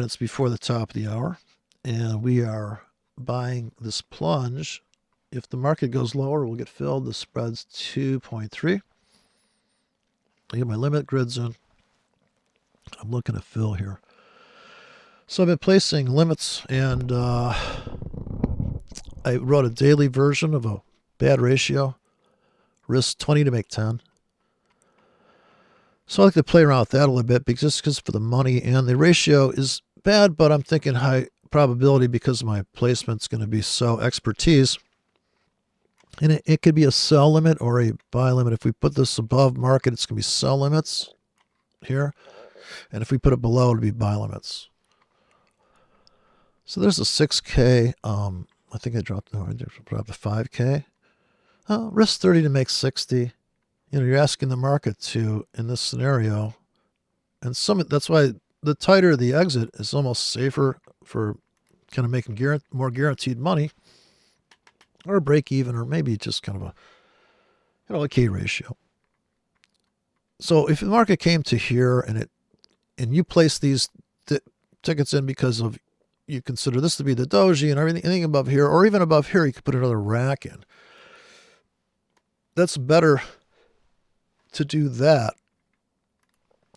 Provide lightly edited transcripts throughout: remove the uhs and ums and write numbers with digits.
Minutes before the top of the hour, and we are buying this plunge. If the market goes lower, we'll get filled. The spread's 2.3. I get my limit grids in. I'm looking to fill here. So I've been placing limits, and I wrote a daily version of a bad ratio. Risk 20 to make 10. So I like to play around with that a little bit because for the money, and the ratio is bad, but I'm thinking high probability because my placement's going to be sell expertise. And it could be a sell limit or a buy limit. If we put this above market, it's going to be sell limits here. And if we put it below, it'll be buy limits. So there's a 6K. I think I dropped to 5K. Risk 30 to make 60. You're asking the market to, in this scenario, and that's why the tighter the exit is almost safer for kind of making more guaranteed money, or a break even, or maybe just kind of a K ratio. So if the market came to here and you place these tickets in because of you consider this to be the doji and anything above here, or even above here, you could put another rack in. That's better to do that.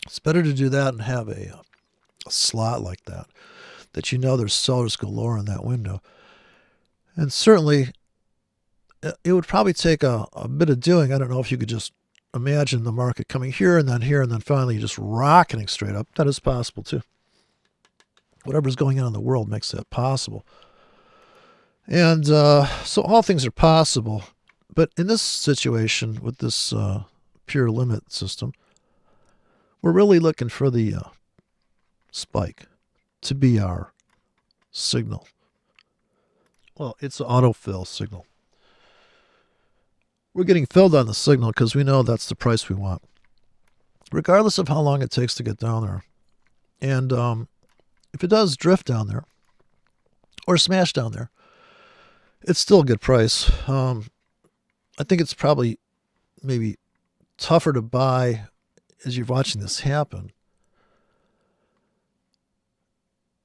It's better to do that and have a slot like that there's sellers galore in that window. And certainly, it would probably take a bit of doing. I don't know if you could just imagine the market coming here, and then finally just rocketing straight up. That is possible too. Whatever's going on in the world makes that possible. And so all things are possible. But in this situation, with this pure limit system, we're really looking for the spike to be our signal. Well, it's an autofill signal. We're getting filled on the signal because we know that's the price we want, regardless of how long it takes to get down there. And if it does drift down there or smash down there, it's still a good price. I think it's probably maybe tougher to buy as you're watching this happen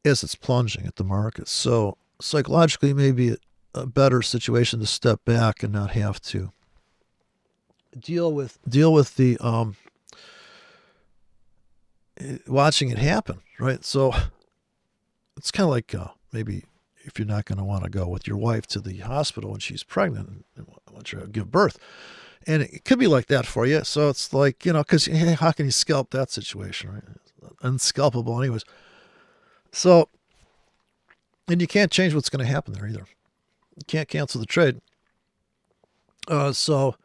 as it's plunging at the market. So psychologically, maybe a better situation to step back and not have to deal with the watching it happen, right? So it's kind of like maybe if you're not going to want to go with your wife to the hospital when she's pregnant and want her to give birth. And it could be like that for you. So it's like, because how can you scalp that situation, right? It's unscalpable anyways. So, and you can't change what's going to happen there either. You can't cancel the trade. So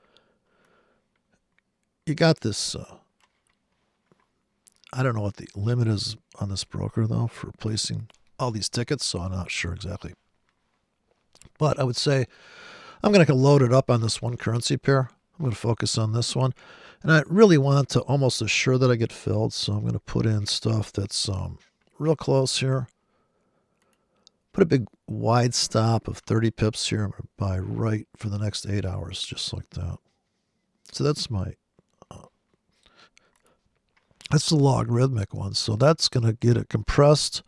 you got this, I don't know what the limit is on this broker though for placing all these tickets, so I'm not sure exactly. But I would say I'm going to load it up on this one currency pair. I'm going to focus on this one. And I really want to almost assure that I get filled, so I'm going to put in stuff that's real close here. Put a big wide stop of 30 pips here. I'm going to buy right for the next 8 hours, just like that. So that's that's the logarithmic one. So that's going to get a compressed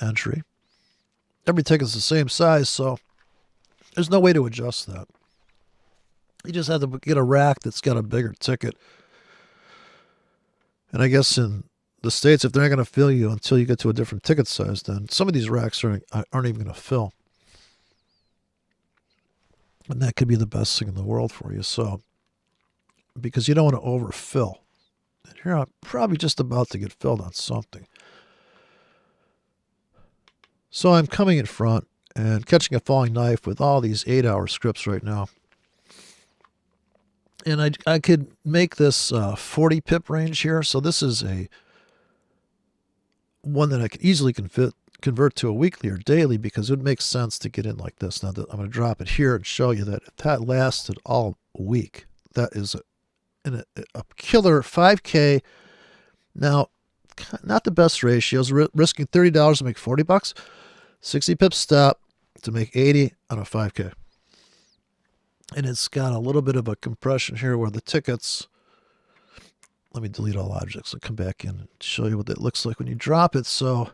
entry. Every ticket's the same size, so there's no way to adjust that. You just have to get a rack that's got a bigger ticket. And I guess in the States, if they're not going to fill you until you get to a different ticket size, then some of these racks aren't even going to fill. And that could be the best thing in the world for you. So, because you don't want to overfill. And here I'm probably just about to get filled on something. So I'm coming in front and catching a falling knife with all these 8-hour scripts right now. And I could make this 40 pip range here. So this is one that I could easily convert to a weekly or daily, because it would make sense to get in like this. Now I'm going to drop it here and show you that if that lasted all week, that is a killer 5K. Now, not the best ratios. Risking $30 to make $40. 60 pips stop to make 80 on a 5K. And it's got a little bit of a compression here where the tickets, let me delete all objects and come back in and show you what it looks like when you drop it. So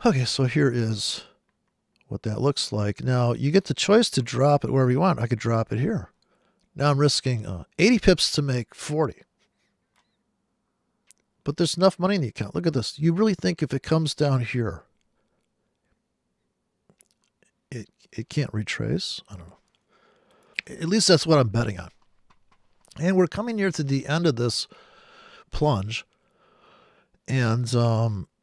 Okay, so here is what that looks like. Now, you get the choice to drop it wherever you want. I could drop it here. Now I'm risking 80 pips to make 40. But there's enough money in the account. Look at this. You really think if it comes down here, it can't retrace? I don't know. At least that's what I'm betting on. And we're coming near to the end of this plunge. And,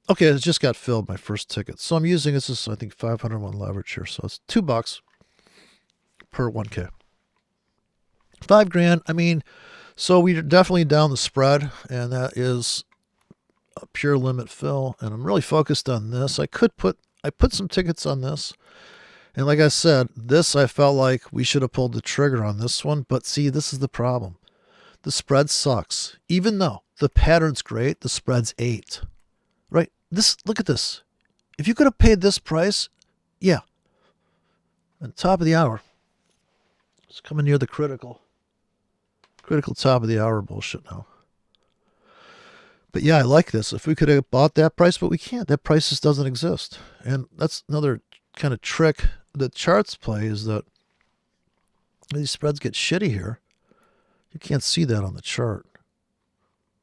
okay, it just got filled, my first ticket. So I'm using, this is, I think, 501 leverage here. So it's $2 per 1K. $5,000. I mean, so we're definitely down the spread, and that is a pure limit fill. And I'm really focused on this. I put some tickets on this. And like I said, this I felt like we should have pulled the trigger on this one. But see, this is the problem. The spread sucks. Even though the pattern's great, the spread's 8. Right? Look at this. If you could have paid this price, yeah. At the top of the hour. It's coming near the critical top of the hour bullshit now. But yeah, I like this. If we could have bought that price, but we can't. That price just doesn't exist. And that's another kind of trick the charts play, is that these spreads get shitty here. You can't see that on the chart.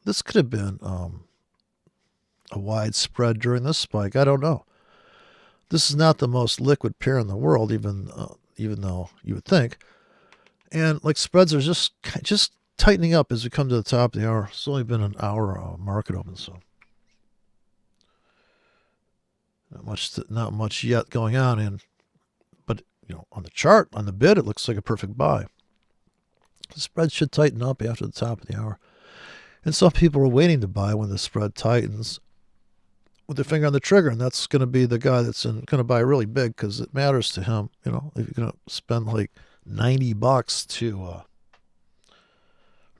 This could have been a wide spread during this spike. I don't know. This is not the most liquid pair in the world, even though you would think. And like spreads are just tightening up as we come to the top of the hour. It's only been an hour market open, so not much yet going on. But on the chart, on the bid, it looks like a perfect buy. The spread should tighten up after the top of the hour. And some people are waiting to buy when the spread tightens with their finger on the trigger, and that's going to be the guy that's going to buy really big because it matters to him. If you're going to spend like $90 to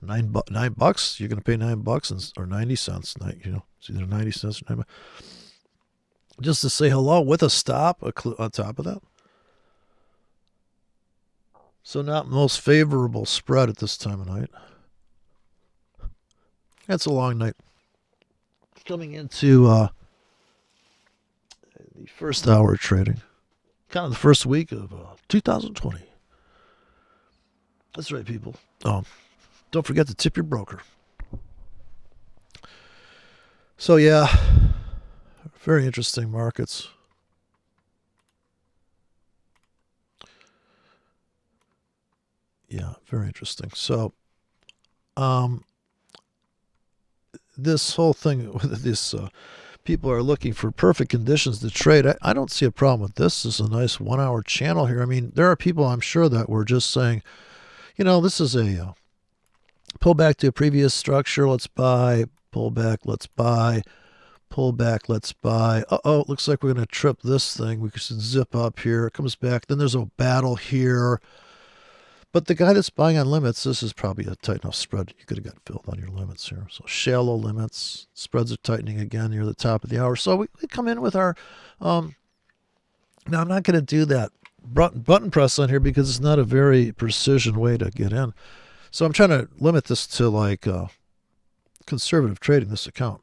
$9, you're going to pay $9 or 90 cents. It's either 90 cents or 9 bucks. Just to say hello with a stop on top of that. So not most favorable spread at this time of night. That's a long night. Coming into the first hour of trading. Kind of the first week of 2020. That's right, people. Don't forget to tip your broker. So yeah, very interesting markets. Yeah, very interesting. So, this whole thing with this, people are looking for perfect conditions to trade. I don't see a problem with this. This is a nice 1 hour channel here. I mean, there are people, I'm sure, that were just saying, this is a pull back to a previous structure. Let's buy. Pull back. Let's buy. Pull back. Let's buy. It looks like we're going to trip this thing. We should zip up here. It comes back. Then there's a battle here. But the guy that's buying on limits, this is probably a tight enough spread. You could have got filled on your limits here. So shallow limits. Spreads are tightening again near the top of the hour. So we come in with our... now, I'm not going to do that button press on here because it's not a very precision way to get in. So I'm trying to limit this to like conservative trading, this account.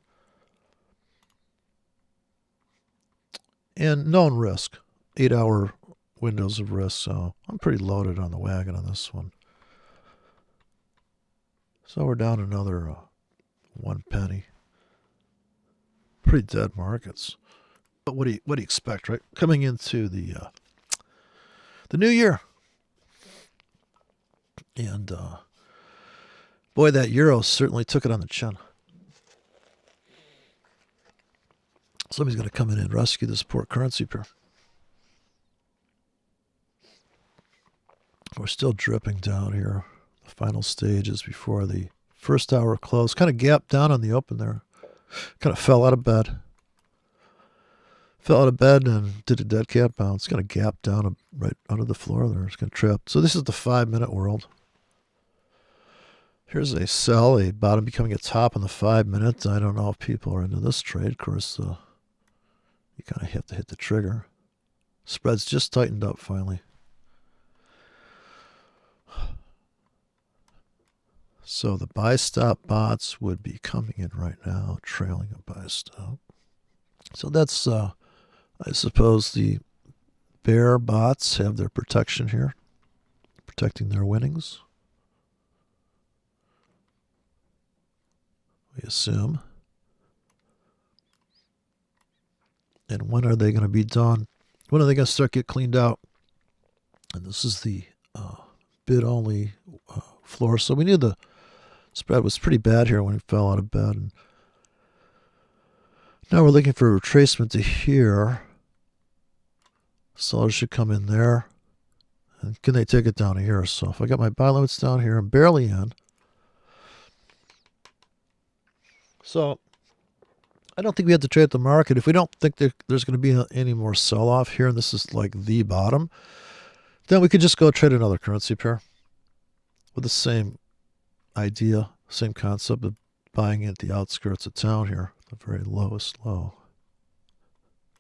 And known risk. 8 hour windows of risk, so I'm pretty loaded on the wagon on this one. So we're down another 1 penny. Pretty dead markets. But what do you expect, right? Coming into the new year, and boy, that euro certainly took it on the chin. Somebody's going to come in and rescue this poor currency pair. We're still dripping down here. The final stages before the first hour close. Kind of gapped down on the open there. Kind of fell out of bed. Fell out of bed and did a dead cat bounce. Kind of gapped down right under the floor there. It's going to trip. So this is the 5-minute world. Here's a sell, a bottom becoming a top in the 5 minutes. I don't know if people are into this trade. Of course, you kind of have to hit the trigger. Spread's just tightened up finally. So the buy stop bots would be coming in right now, trailing a buy stop. So that's I suppose the bear bots have their protection here, protecting their winnings. We assume. And when are they going to be done? When are they going to start get cleaned out? And this is the bid-only floor. So we knew the spread was pretty bad here when we fell out of bed. And now we're looking for a retracement to here. Sellers should come in there. And can they take it down to here? So if I got my buy limits down here, I'm barely in. So I don't think we have to trade the market. If we don't think there's going to be any more sell-off here, and this is like the bottom, then we could just go trade another currency pair with the same idea, same concept of buying at the outskirts of town here, the very lowest low.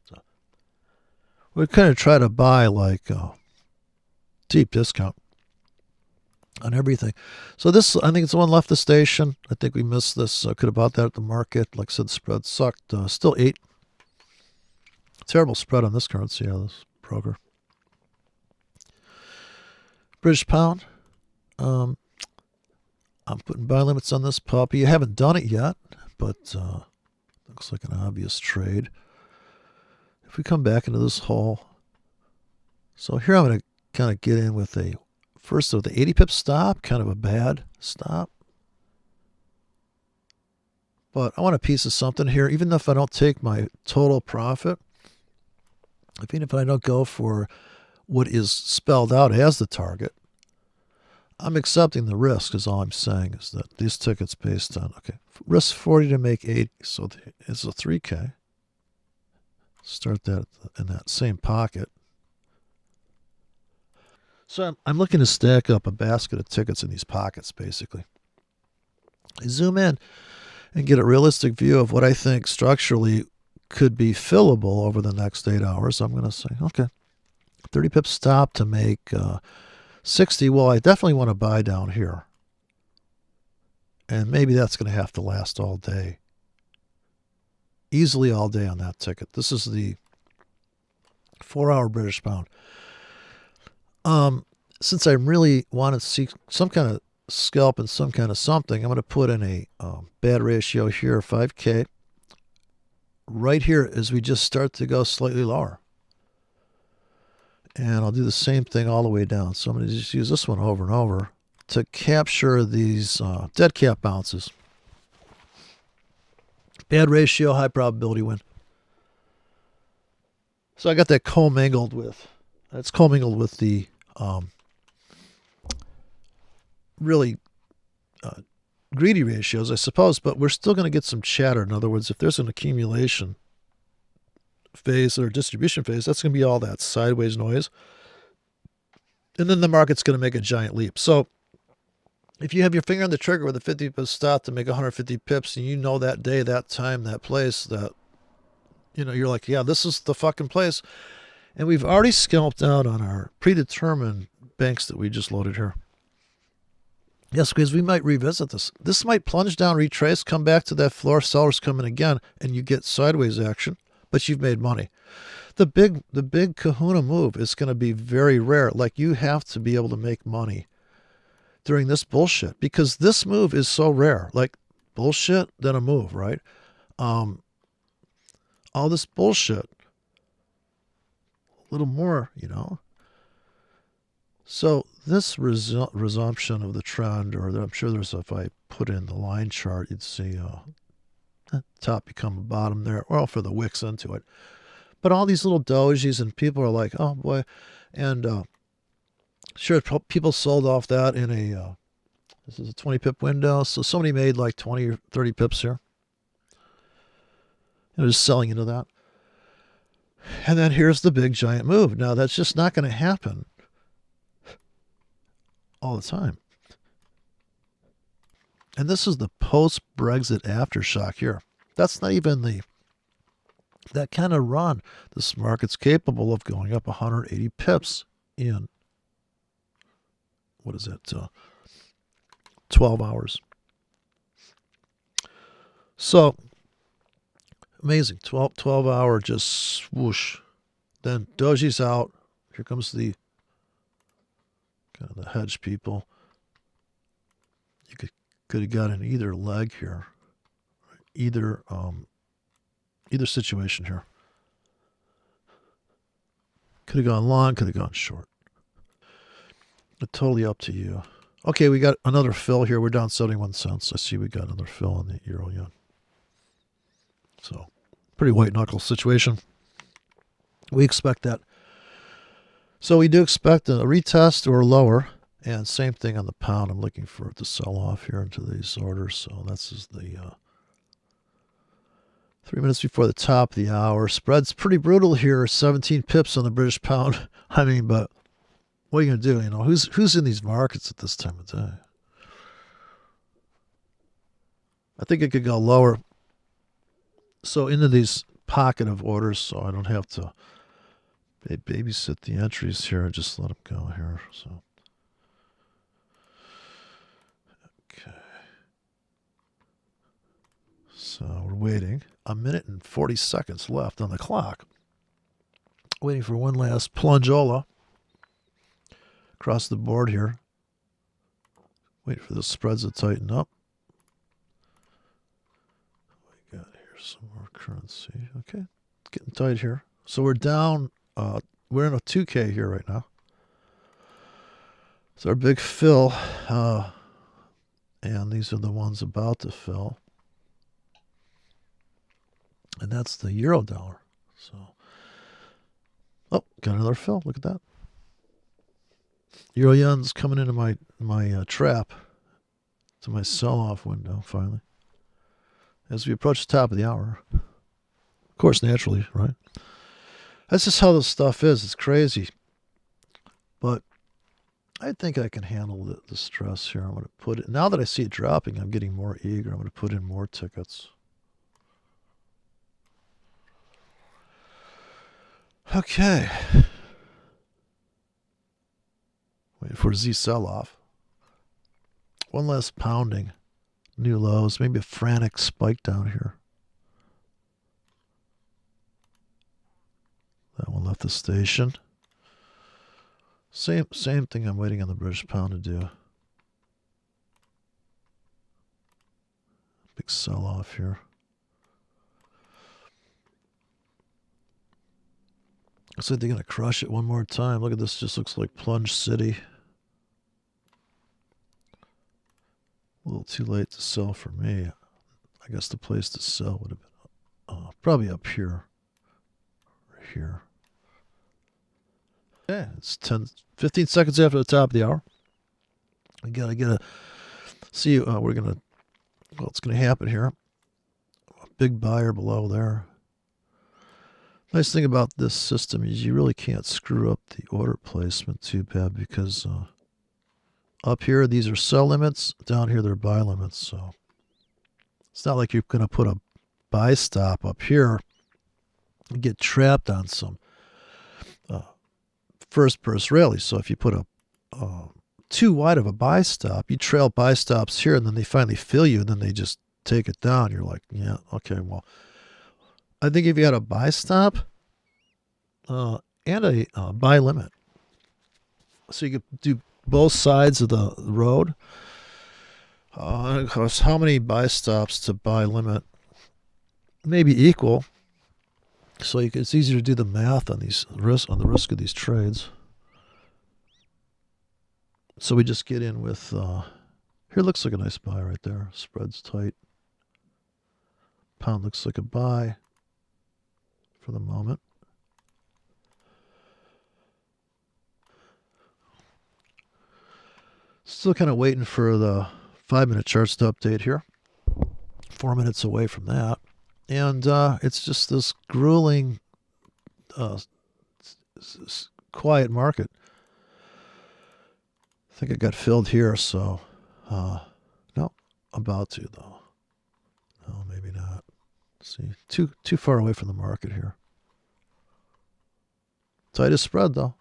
So we kind of try to buy like a deep discount on everything. So this, I think it's the one left the station. I think we missed this. I could have bought that at the market. Like I said, the spread sucked. Still 8. Terrible spread on this currency, this broker. British pound. I'm putting buy limits on this puppy. You haven't done it yet, but looks like an obvious trade. If we come back into this hole, so here I'm going to kind of get in with a first of the 80 pip stop, kind of a bad stop. But I want a piece of something here, even if I don't take my total profit, even if I don't go for what is spelled out as the target, I'm accepting the risk is all I'm saying, is that these tickets based on, okay, risk 40 to make 80, so it's a 3K. Start that in that same pocket. So I'm looking to stack up a basket of tickets in these pockets, basically. I zoom in and get a realistic view of what I think structurally could be fillable over the next 8 hours. I'm going to say, okay, 30 pips stop to make 60. Well, I definitely want to buy down here. And maybe that's going to have to last all day. Easily all day on that ticket. This is the 4-hour British pound. Since I really want to see some kind of scalp and some kind of something, I'm going to put in a bad ratio here, 5K. Right here as we just start to go slightly lower. And I'll do the same thing all the way down. So I'm going to just use this one over and over to capture these dead cat bounces. Bad ratio, high probability win. So I got that commingled with. It's commingled with the really greedy ratios, I suppose, but we're still going to get some chatter. In other words, if there's an accumulation phase or distribution phase, that's going to be all that sideways noise. And then the market's going to make a giant leap. So if you have your finger on the trigger with a 50 pip stop to make 150 pips, and you know that day, that time, that place, that, you know, you're like, yeah, this is the fucking place. And we've already scalped out on our predetermined banks that we just loaded here. Yes, because we might revisit this. This might plunge down, retrace, come back to that floor, sellers come in again, and you get sideways action, but you've made money. The big kahuna move is going to be very rare. Like, you have to be able to make money during this bullshit, because this move is so rare. Like, bullshit, then a move, right? All this bullshit. A little more, you know. So this resumption of the trend, or I'm sure there's, if I put in the line chart, you'd see top become a bottom there, well, for the wicks into it. But all these little dojis, and people are like, oh boy. And sure, people sold off that in a, this is a 20 pip window. So somebody made like 20 or 30 pips here. And just selling into that. And then here's the big giant move. Now that's just not going to happen all the time. And this is the post-Brexit aftershock here. That's not even that kind of run. This market's capable of going up 180 pips in, what is it, 12 hours. So, amazing. 12 hour just swoosh. Then Doji's out. Here comes the kind of the hedge people. You could have got in either leg here, either situation here. Could have gone long, could have gone short. But totally up to you. Okay, we got another fill here. We're down 71 cents. I see we got another fill on the euro yen. So, pretty white knuckle situation. We expect that. So we do expect a retest or lower, and same thing on the pound. I'm looking for it to sell off here into these orders. So that's the 3 minutes before the top of the hour. Spread's pretty brutal here. 17 pips on the British pound. I mean, but what are you going to do? You know, who's in these markets at this time of day? I think it could go lower. So into these pocket of orders, so I don't have to babysit the entries here. Just let them go here. So, okay. So we're waiting. A minute and 40 seconds left on the clock. Waiting for one last plungeola across the board here. Wait for the spreads to tighten up. We got here some more currency. Okay, it's getting tight here. So we're down. We're in a 2K here right now. It's our big fill, and these are the ones about to fill. And that's the euro dollar. So, oh, got another fill. Look at that. Euro yen's coming into my trap, to my sell-off window finally. As we approach the top of the hour, of course, naturally, right? That's just how this stuff is. It's crazy, but I think I can handle the stress here. I'm going to put it now that I see it dropping. I'm getting more eager. I'm going to put in more tickets. Okay. Wait for Z sell-off. One less pounding. New lows. Maybe a frantic spike down here. That one left the station. Same thing I'm waiting on the British pound to do. Big sell-off here. Looks like they're going to crush it one more time. Look at this. Just looks like Plunge City. A little too late to sell for me. I guess the place to sell would have been probably up here. Or here. Yeah, it's 15 seconds after the top of the hour. We got to see. We're going to, what's going to happen here. A big buyer below there. Nice thing about this system is you really can't screw up the order placement too bad because up here these are sell limits, down here they're buy limits. So it's not like you're going to put a buy stop up here and get trapped on some first burst rally. So if you put a too wide of a buy stop, you trail buy stops here and then they finally fill you and then they just take it down. You're like, yeah, okay, well. I think if you had a buy stop and a buy limit, so you could do both sides of the road. Of course, how many buy stops to buy limit? Maybe equal. So it's easier to do the math on the risk of these trades. So we just get in with here looks like a nice buy right there. Spread's tight. Pound looks like a buy. For the moment. Still kind of waiting for the 5-minute charts to update here. 4 minutes away from that. And it's just this grueling, quiet market. I think it got filled here, so no, about to though. No, maybe not. See, too far away from the market here. Tightest spread though.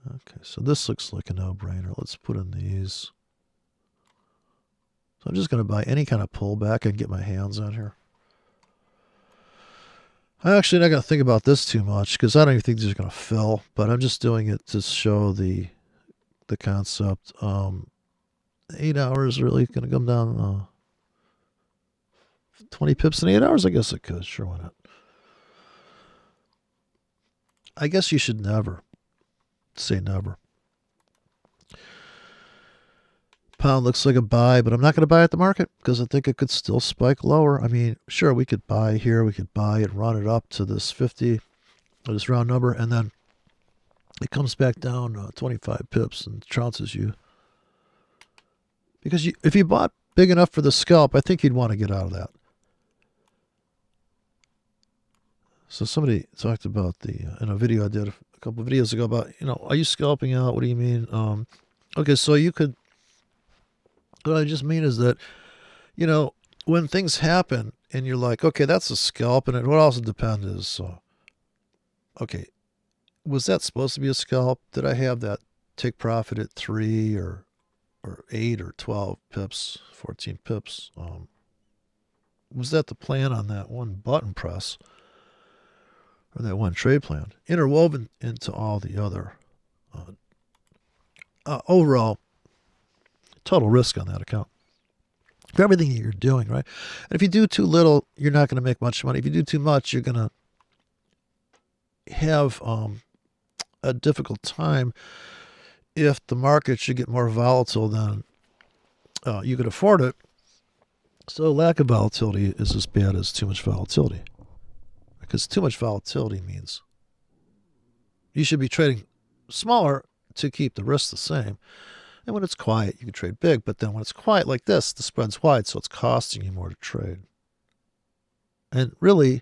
Okay, so this looks like a no-brainer. Let's put in these. So I'm just going to buy any kind of pullback I can get my hands on here. I'm actually not going to think about this too much because I don't even think these are going to fill, but I'm just doing it to show the concept. 8 hours really going to come down 20 pips in 8 hours? I guess it could. Sure, why not? I guess you should never say never. Pound looks like a buy, but I'm not going to buy at the market because I think it could still spike lower. I mean, sure, we could buy here. We could buy and run it up to this 50, or this round number, and then it comes back down 25 pips and trounces you. Because if you bought big enough for the scalp, I think you'd want to get out of that. So somebody talked about in a video I did a couple of videos ago about, are you scalping out? What do you mean? Okay, so you could, what I just mean is that, when things happen and you're like, okay, that's a scalp, and what also depends is, okay, was that supposed to be a scalp? Did I have that take profit at 3 or 8 or 12 pips, 14 pips? Was that the plan on that one button press or that one trade plan? Interwoven into all the other overall total risk on that account for everything you're doing, right? And if you do too little, you're not going to make much money. If you do too much, you're going to have a difficult time if the market should get more volatile than you could afford it. So lack of volatility is as bad as too much volatility, because too much volatility means you should be trading smaller to keep the risk the same. And when it's quiet, you can trade big. But then when it's quiet like this, the spread's wide, so it's costing you more to trade. And really,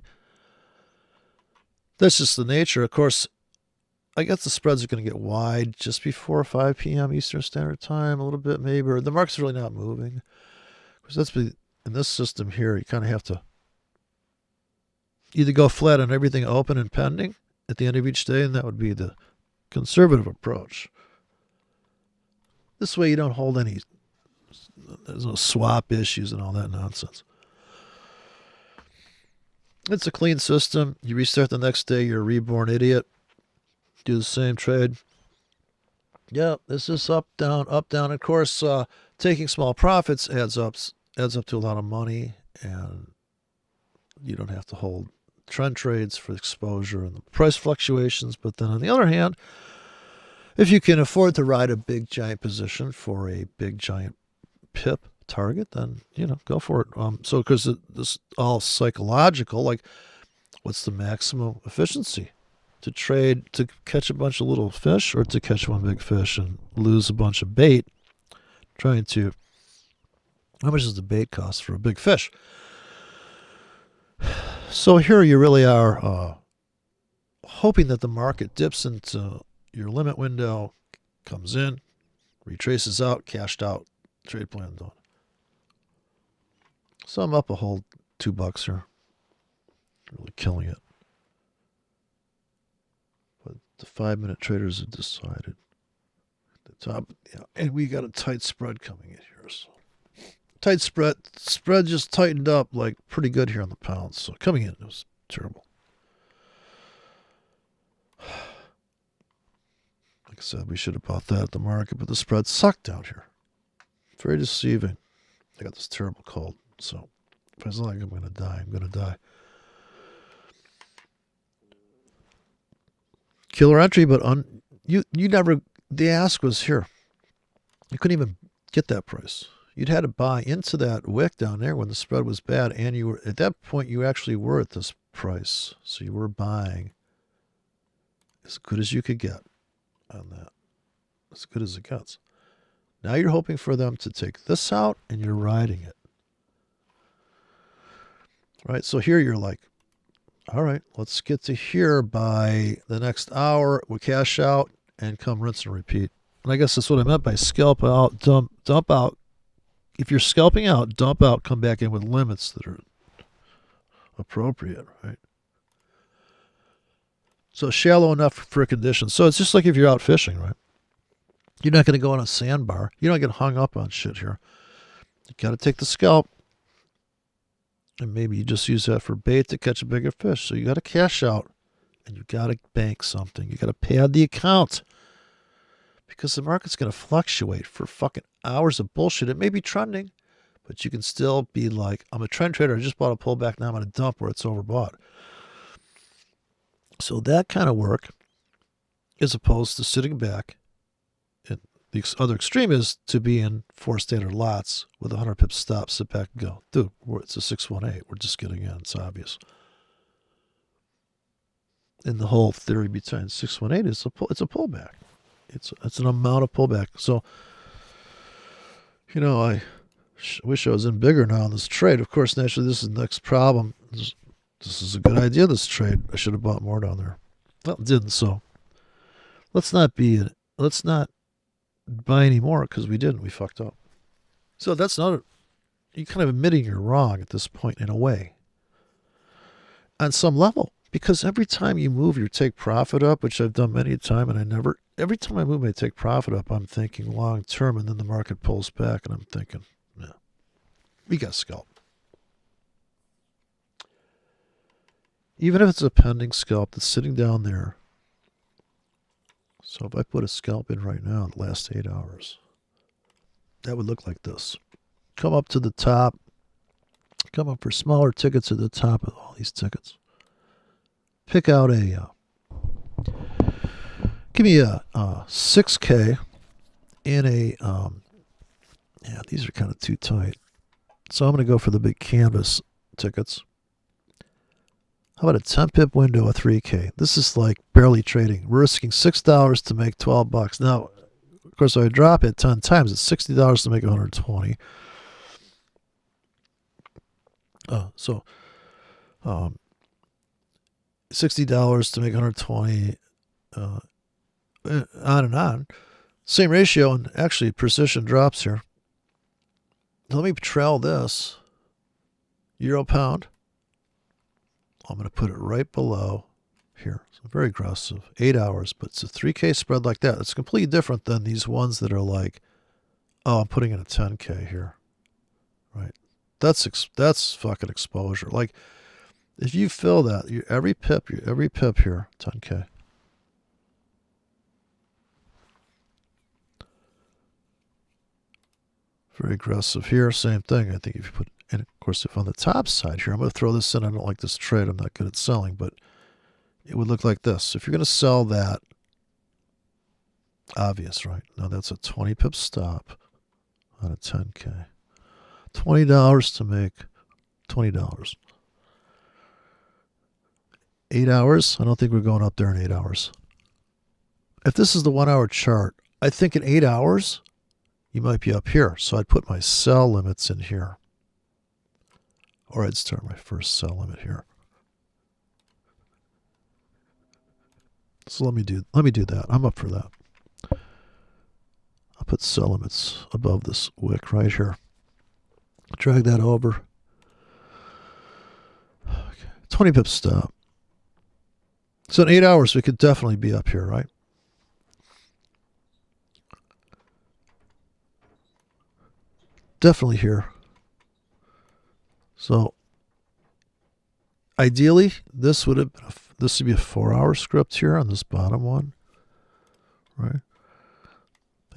that's just the nature. Of course, I guess the spreads are going to get wide just before 5 p.m. Eastern Standard Time, a little bit maybe. Or the market's really not moving. Because in this system here, you kind of have to either go flat on everything open and pending at the end of each day, and that would be the conservative approach. This way you don't hold there's no swap issues and all that nonsense. It's a clean system. You restart the next day, you're a reborn idiot. Do the same trade. Yeah, this is up, down, up, down. Of course, taking small profits adds up to a lot of money, and you don't have to hold trend trades for exposure and the price fluctuations. But then on the other hand, if you can afford to ride a big giant position for a big giant pip target, then go for it. So because this all psychological, like what's the maximum efficiency to trade, to catch a bunch of little fish or to catch one big fish and lose a bunch of bait? How much does the bait cost for a big fish? So here you really are hoping that the market dips into your limit window, comes in, retraces out, cashed out, trade plan done. So I'm up a whole $2 here. Really killing it. But the 5-minute traders have decided. At the top, and we got a tight spread coming in here. So tight spread just tightened up like pretty good here on the pound. So coming in, it was terrible. Like I said, we should have bought that at the market, but the spread sucked out here. Very deceiving. I got this terrible cold, so if it's not like I'm going to die, I'm going to die. Killer entry, but you never. The ask was here. You couldn't even get that price. You'd had to buy into that wick down there when the spread was bad, and you were at that point. You actually were at this price, so you were buying as good as you could get on that, as good as it gets. Now you're hoping for them to take this out, and you're riding it. Right? So here you're like, all right, let's get to here by the next hour. We'll cash out and come rinse and repeat. And I guess that's what I meant by scalp out, dump out. If you're scalping out, dump out, come back in with limits that are appropriate, right? So shallow enough for conditions. So it's just like if you're out fishing, right? You're not going to go on a sandbar. You don't get hung up on shit here. You got to take the scalp. And maybe you just use that for bait to catch a bigger fish. So you got to cash out and you got to bank something. You got to pad the account because the market's going to fluctuate for fucking hours of bullshit. It may be trending, but you can still be like, I'm a trend trader. I just bought a pullback. Now I'm going to dump where it's overbought. So that kind of work, as opposed to sitting back. And the other extreme is to be in 4 standard lots with 100 pips stop, sit back and go, dude, it's a 618. We're just getting in. It's obvious. And the whole theory behind 618 is it's a pullback. It's an amount of pullback. So, I wish I was in bigger now on this trade. Of course, naturally, this is the next problem. This is a good idea, this trade. I should have bought more down there. Well, it didn't, so let's not buy any more because we didn't. We fucked up. So that's not you're kind of admitting you're wrong at this point in a way. On some level. Because every time you move your take profit up, which I've done many a time, and every time I move my take profit up, I'm thinking long term, and then the market pulls back, and I'm thinking, yeah, we got scalp. Even if it's a pending scalp that's sitting down there. So if I put a scalp in right now, the last 8 hours, that would look like this. Come up to the top, come up for smaller tickets at the top of all these tickets. Pick out give me a 6K in a, these are kind of too tight. So I'm going to go for the big canvas tickets. How about a 10 pip window, a 3K? This is like barely trading. We're risking $6 to make $12. Now, of course, if I drop it 10 times, it's $60 to make 120. $60 to make 120, on and on. Same ratio, and actually precision drops here. Let me trail this. Euro pound. I'm going to put it right below here. So very aggressive. 8 hours, but it's a 3K spread like that. It's completely different than these ones that are like, oh, I'm putting in a 10K here. Right? That's fucking exposure. Like, if you fill that, every pip here, 10K. Very aggressive here, same thing. I think if you put, and of course, if on the top side here, I'm going to throw this in. I don't like this trade. I'm not good at selling, but it would look like this. If you're going to sell that, obvious, right? Now that's a 20 pip stop on a 10K. $20 to make $20. 8 hours? I don't think we're going up there in 8 hours. If this is the 1 hour chart, I think in 8 hours, you might be up here. So I'd put my sell limits in here. Or I'd start my first sell limit here. So let me do that. I'm up for that. I'll put sell limits above this wick right here. Drag that over. Okay. 20 pips stop. So in 8 hours, we could definitely be up here, right? Definitely here. So ideally, this would be a 4 hour script here on this bottom one, right?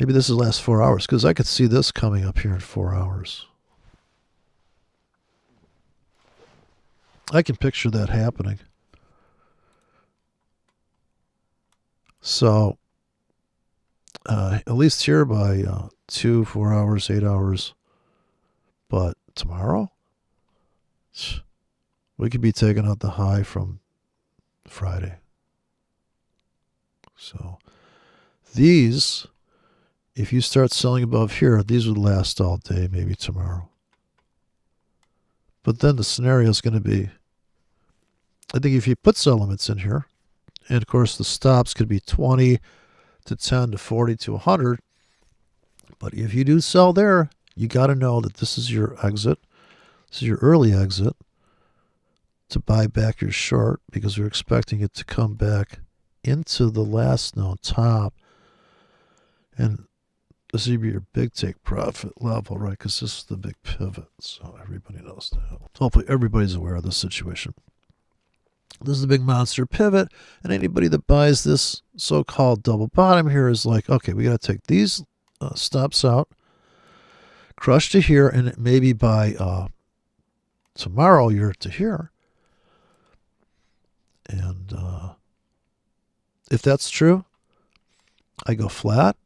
Maybe this is the last 4 hours because I could see this coming up here in 4 hours. I can picture that happening. So, at least here by 2, 4 hours, 8 hours. But tomorrow, we could be taking out the high from Friday. So, these, if you start selling above here, these would last all day, maybe tomorrow. But then the scenario is going to be, I think if you put sell limits in here, and of course the stops could be 20 to 10 to 40 to 100. But if you do sell there, you got to know that this is your exit. This is your early exit to buy back your short because you're expecting it to come back into the last known top and This would be your big take profit level, right? Because this is the big pivot. So everybody knows that. Hopefully everybody's aware of this situation. This is the big monster pivot. And anybody that buys this so-called double bottom here is like, okay, we got to take these stops out, crush to here, and maybe by tomorrow you're to here. And if that's true, I go flat,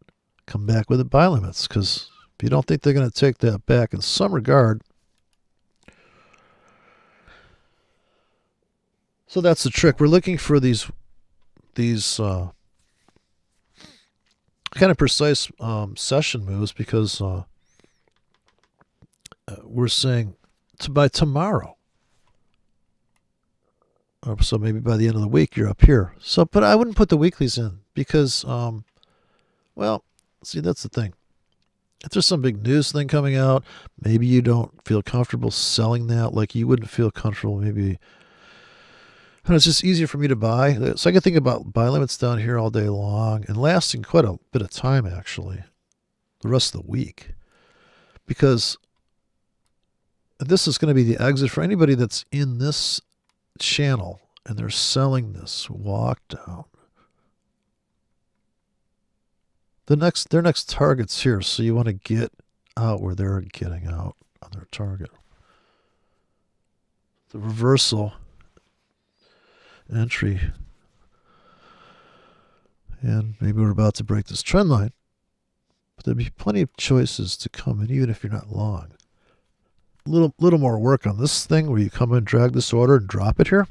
come back with the buy limits, because if you don't think they're going to take that back in some regard. So that's the trick. We're looking for these kind of precise session moves, because we're saying by tomorrow. So maybe by the end of the week you're up here. So, but I wouldn't put the weeklies in because, well, see, that's the thing. If there's some big news thing coming out, maybe you don't feel comfortable selling that. Like you wouldn't feel comfortable maybe. And it's just easier for me to buy. So I can think about buy limits down here all day long and lasting quite a bit of time, actually, the rest of the week. Because this is going to be the exit for anybody that's in this channel and they're selling this walk down. Their next target's here, so you want to get out where they're getting out on their target. The reversal entry, and maybe we're about to break this trend line, but there'll be plenty of choices to come in, even if you're not long. Little more work on this thing where you come in, drag this order, and drop it here.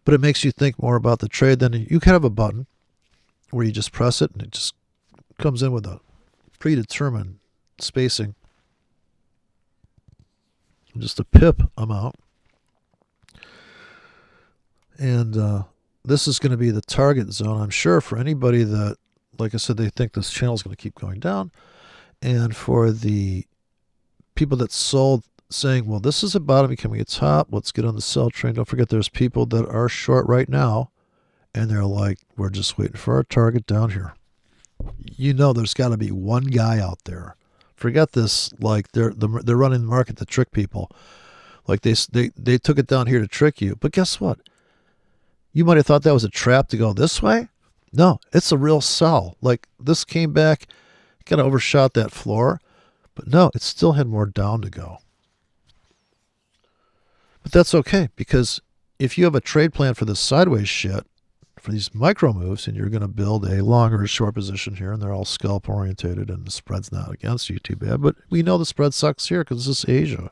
But it makes you think more about the trade. Then you can have a button where you just press it and it just comes in with a predetermined spacing, just a pip amount. And this is going to be the target zone, I'm sure, for anybody that, like I said, they think this channel is going to keep going down. And for the people that sold saying, well, this is a bottom becoming a top, let's get on the sell train. Don't forget there's people that are short right now, and they're like, we're just waiting for our target down here. You know there's got to be one guy out there. Forget this, like they're running the market to trick people. Like they took it down here to trick you. But guess what? You might have thought that was a trap to go this way. No, it's a real sell. Like this came back, kind of overshot that floor. But no, it still had more down to go. But that's okay, because if you have a trade plan for this sideways shit, for these micro moves, and you're going to build a long or a short position here, and they're all scalp orientated, and the spread's not against you too bad, but we know the spread sucks here because this is Asia.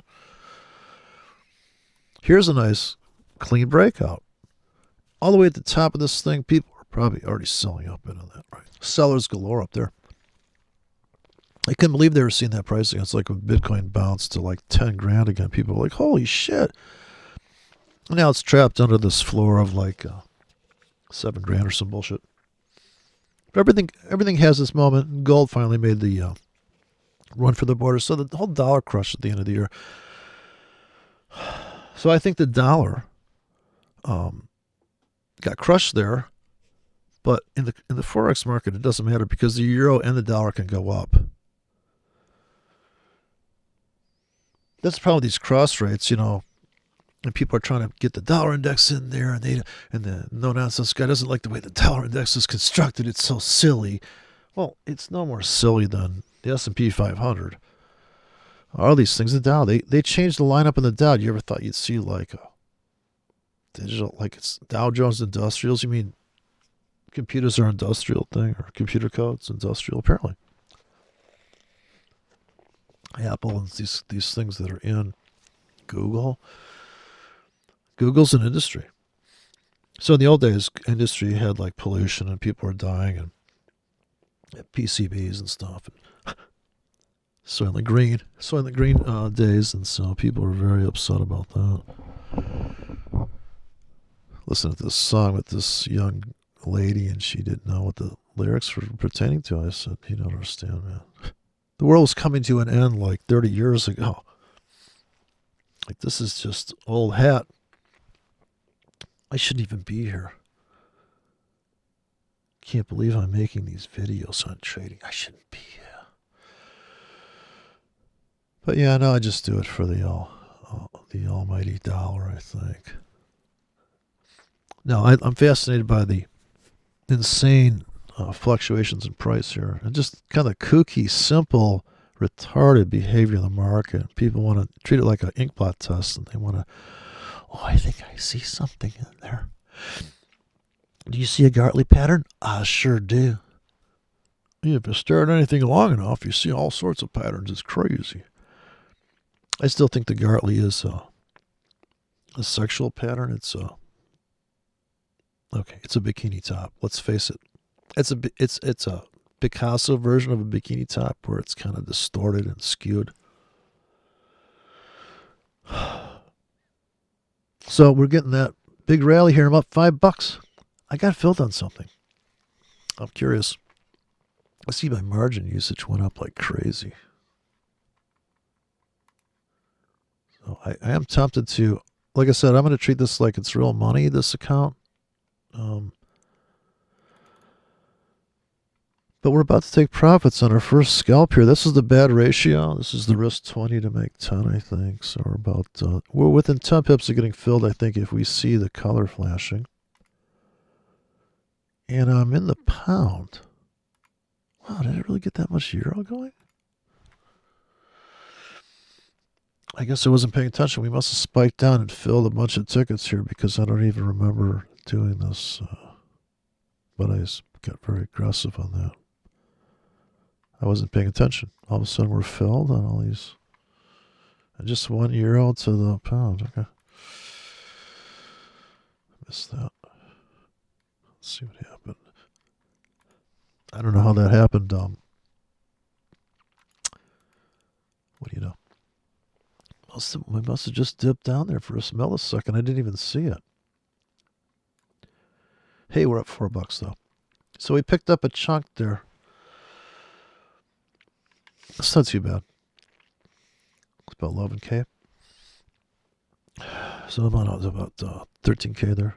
Here's a nice clean breakout. All the way at the top of this thing, people are probably already selling up into that, right? Sellers galore up there. I couldn't believe they were seeing that pricing. It's like when Bitcoin bounced to like 10 grand again. People were like, holy shit. Now it's trapped under this floor of like 7 grand or some bullshit. But everything has this moment. Gold finally made the run for the border. So the whole dollar crushed at the end of the year. So I think the dollar got crushed there. But in the Forex market, it doesn't matter because the euro and the dollar can go up. That's the problem with these cross rates, you know, and people are trying to get the dollar index in there, and the no-nonsense guy doesn't like the way the dollar index is constructed. It's so silly. Well, it's no more silly than the S&P 500. All these things, the Dow, they changed the lineup in the Dow. You ever thought you'd see like a digital, like it's Dow Jones Industrials? You mean computers are industrial thing, or computer codes industrial? Apparently. Apple and these things that are in Google. Google's an industry. So in the old days, industry had like pollution and people were dying and PCBs and stuff. And soil and green days, and so people were very upset about that. Listen to this song with this young lady, and she didn't know what the lyrics were pertaining to. I said, you don't understand, man. The world was coming to an end like 30 years ago. Like, this is just old hat. I shouldn't even be here. Can't believe I'm making these videos on trading. I shouldn't be here. But yeah, no, I just do it for the almighty dollar, I think. No, I'm fascinated by the insane fluctuations in price here, and just kind of kooky, simple, retarded behavior in the market. People want to treat it like an inkblot test, and they want to, oh, I think I see something in there. Do you see a Gartley pattern? I sure do. Yeah, if you stare at anything long enough, you see all sorts of patterns. It's crazy. I still think the Gartley is a sexual pattern. It's a bikini top. Let's face it. It's a Picasso version of a bikini top where it's kind of distorted and skewed. So we're getting that big rally here. I'm up $5. I got filled on something. I'm curious. I see my margin usage went up like crazy. So I am tempted to, like I said, I'm going to treat this like it's real money, this account. But we're about to take profits on our first scalp here. This is the bad ratio. This is the risk 20 to make 10, I think. So we're within 10 pips of getting filled, I think, if we see the color flashing. And I'm in the pound. Wow, did it really get that much euro going? I guess I wasn't paying attention. We must have spiked down and filled a bunch of tickets here because I don't even remember doing this. But I got very aggressive on that. I wasn't paying attention. All of a sudden we're filled on all these. And just €1 to the pound. Okay. Missed that. Let's see what happened. I don't know how that happened. What do you know? We must have just dipped down there for a millisecond. I didn't even see it. Hey, we're up $4 though. So we picked up a chunk there. That's not too bad. It's about 11K. So about 13K there.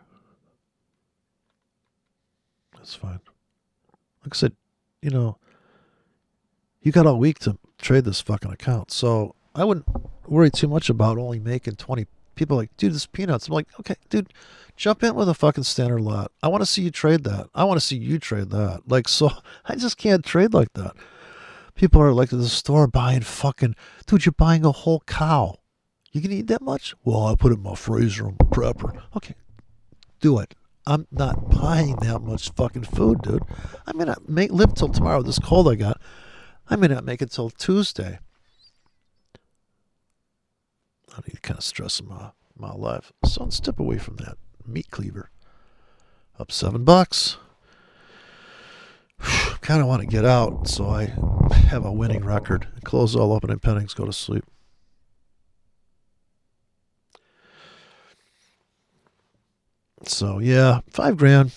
That's fine. Like I said, you got all week to trade this fucking account. So I wouldn't worry too much about only making 20. People are like, dude, this is peanuts. I'm like, okay, dude, jump in with a fucking standard lot. I want to see you trade that. I want to see you trade that. Like, so I just can't trade like that. People are like at the store buying fucking, dude, you're buying a whole cow. You can eat that much? Well, I put it in my freezer. I'm a prepper. Okay, do it. I'm not buying that much fucking food, dude. I may not live till tomorrow with this cold I got. I may not make it till Tuesday. I need to kind of stress my life. So step away from that meat cleaver. Up $7. Kind of want to get out so I have a winning record. Close all opening pennings, go to sleep. So yeah, $5,000.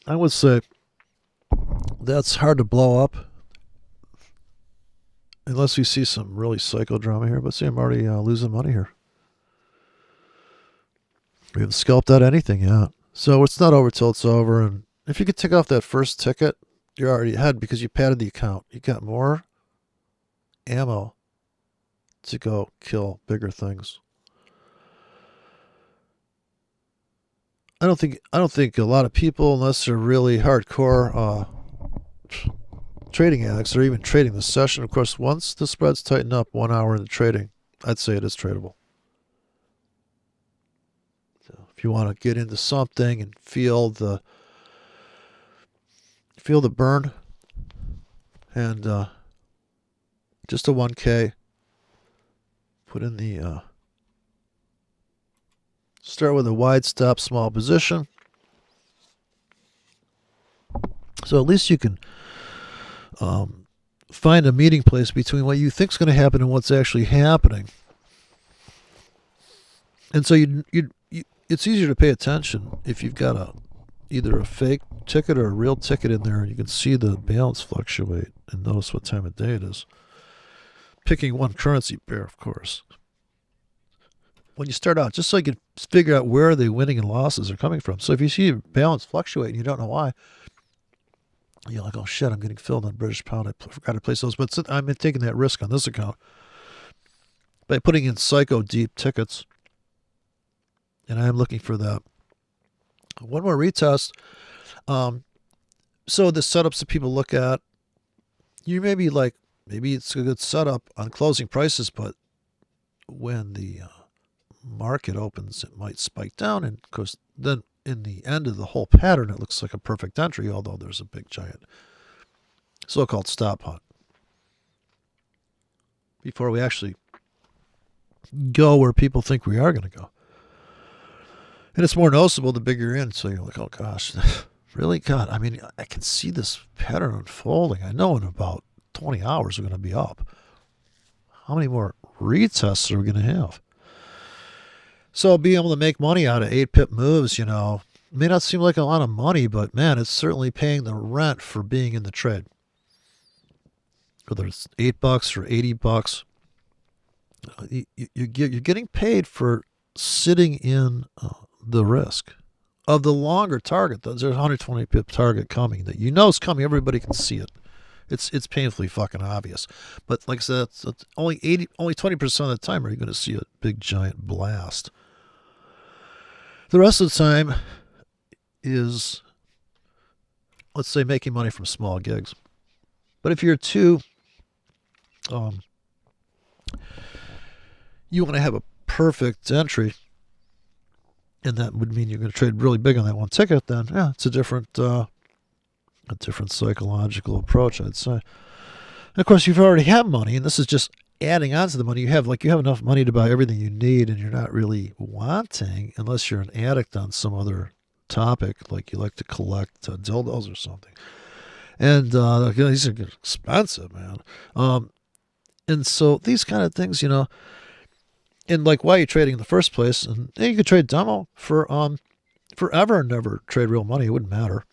I would say that's hard to blow up unless we see some really psychodrama here. But see, I'm already losing money here. We haven't scalped out anything yet. So it's not over till it's over. And if you could tick off that first ticket, you're already ahead because you padded the account. You got more ammo to go kill bigger things. I don't think a lot of people, unless they're really hardcore trading addicts, are even trading the session. Of course, once the spreads tighten up 1 hour into trading, I'd say it is tradable. So if you want to get into something and feel the burn, and just a 1K, put in the start with a wide stop, small position. So at least you can find a meeting place between what you think is going to happen and what's actually happening. And so it's easier to pay attention if you've got either a fake ticket or a real ticket in there, and you can see the balance fluctuate and notice what time of day it is. Picking one currency pair, of course. When you start out, just so you can figure out where the winning and losses are coming from. So if you see your balance fluctuate and you don't know why, You're like, oh shit, I'm getting filled on British pound. I forgot to place those, but I'm taking that risk on this account by putting in psycho deep tickets, and I'm looking for that. One more retest. So the setups that people look at, you may be like, maybe it's a good setup on closing prices, but when the market opens, it might spike down, and of course, then in the end of the whole pattern, it looks like a perfect entry, although there's a big giant so-called stop hunt before we actually go where people think we are going to go. And it's more noticeable the bigger you're in, so you're like, oh gosh, really? God, I mean, I can see this pattern unfolding. I know in about 20 hours we're going to be up. How many more retests are we going to have? So being able to make money out of 8 pip moves, may not seem like a lot of money, but man, it's certainly paying the rent for being in the trade. Whether it's $8 or $80, you're getting paid for sitting in the risk of the longer target. There's a 120 pip target coming that is coming. Everybody can see it. It's painfully fucking obvious. But like I said, it's only 20% of the time are you going to see a big giant blast. The rest of the time is, let's say, making money from small gigs. But if you're you want to have a perfect entry, and that would mean you're going to trade really big on that one ticket, then yeah, it's a different psychological approach, I'd say. And of course, you've already had money, and this is just adding on to the money you have. Like, you have enough money to buy everything you need, and you're not really wanting, unless you're an addict on some other topic, like you like to collect dildos or something. And these are expensive, man. And so these kind of things, and like, why are you trading in the first place? And you could trade demo for forever and never trade real money. It wouldn't matter.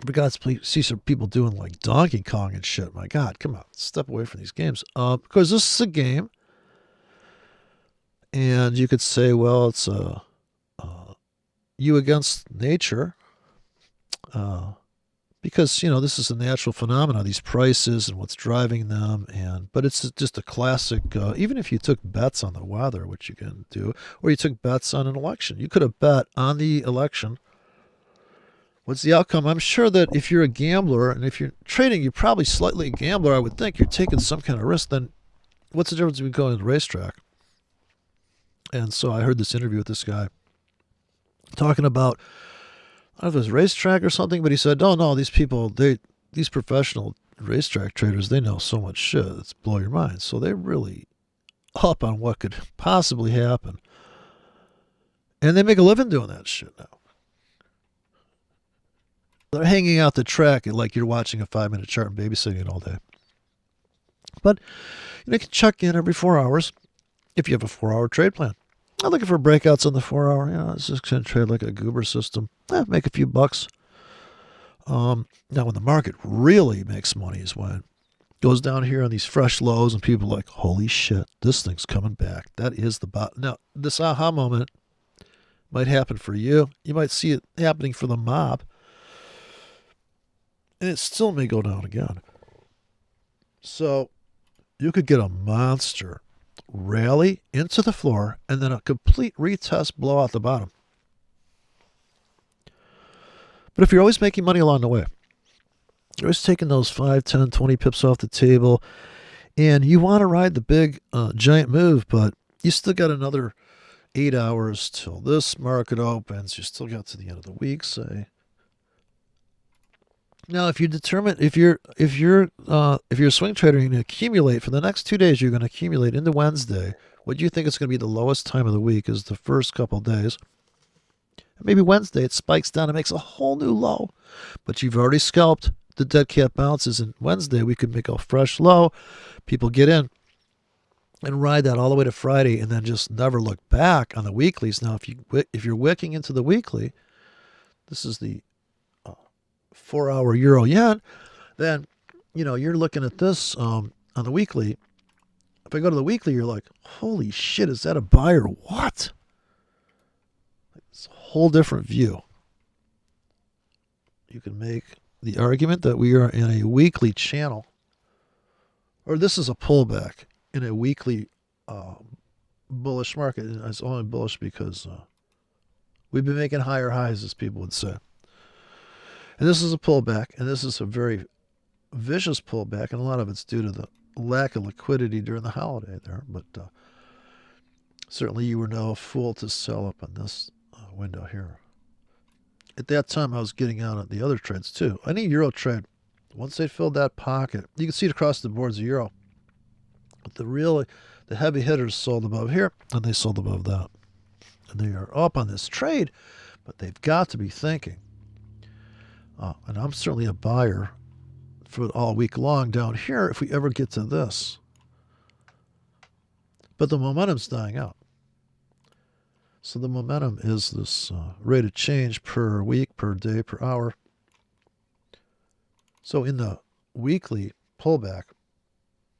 But God, see some people doing like Donkey Kong and shit. My God, come on, step away from these games. Because this is a game, and you could say, well, it's you against nature, because this is a natural phenomenon. These prices and what's driving them, but it's just a classic. Even if you took bets on the weather, which you can do, or you took bets on an election, you could have bet on the election. What's the outcome? I'm sure that if you're a gambler and if you're trading, you're probably slightly a gambler. I would think you're taking some kind of risk. Then what's the difference between going to the racetrack? And so I heard this interview with this guy talking about, I don't know if it was racetrack or something, but he said, oh no, these people, these professional racetrack traders, they know so much shit. It's blow your mind. So they're really up on what could possibly happen. And they make a living doing that shit now. They're hanging out the track like you're watching a 5-minute chart and babysitting it all day. But you can check in every 4 hours if you have a 4-hour trade plan. I'm looking for breakouts on the 4-hour. It's just going to trade like a goober system. Make a few bucks. Now, when the market really makes money is when it goes down here on these fresh lows and people are like, holy shit, this thing's coming back. That is the bottom. Now, this aha moment might happen for you. You might see it happening for the mob. And it still may go down again. So you could get a monster rally into the floor and then a complete retest blow out the bottom. But if you're always making money along the way, you're always taking those 5, 10, 20 pips off the table, and you want to ride the big giant move, but you still got another 8 hours till this market opens. You still got to the end of the week, say. Now, if you determine if you're a swing trader, you're going to accumulate for the next 2 days. You're going to accumulate into Wednesday. What you think is going to be the lowest time of the week is the first couple days. Maybe Wednesday it spikes down and makes a whole new low, but you've already scalped the dead cat bounces. And Wednesday we could make a fresh low. People get in and ride that all the way to Friday, and then just never look back on the weeklies. Now, if you're wicking into the weekly, this is the 4-hour euro yen, then you're looking at this on the weekly. If I go to the weekly, you're like, holy shit, is that a buy or what? It's a whole different view. You can make the argument that we are in a weekly channel, or this is a pullback in a weekly bullish market. And it's only bullish because we've been making higher highs, as people would say. And this is a pullback, and this is a very vicious pullback, and a lot of it's due to the lack of liquidity during the holiday there. But certainly you were no fool to sell up on this window here. At that time, I was getting out on the other trades too. Any euro trade, once they filled that pocket, you can see it across the boards of euro. But the heavy hitters sold above here, and they sold above that. And they are up on this trade, but they've got to be thinking. And I'm certainly a buyer for all week long down here if we ever get to this. But the momentum's dying out. So the momentum is this rate of change per week, per day, per hour. So in the weekly pullback,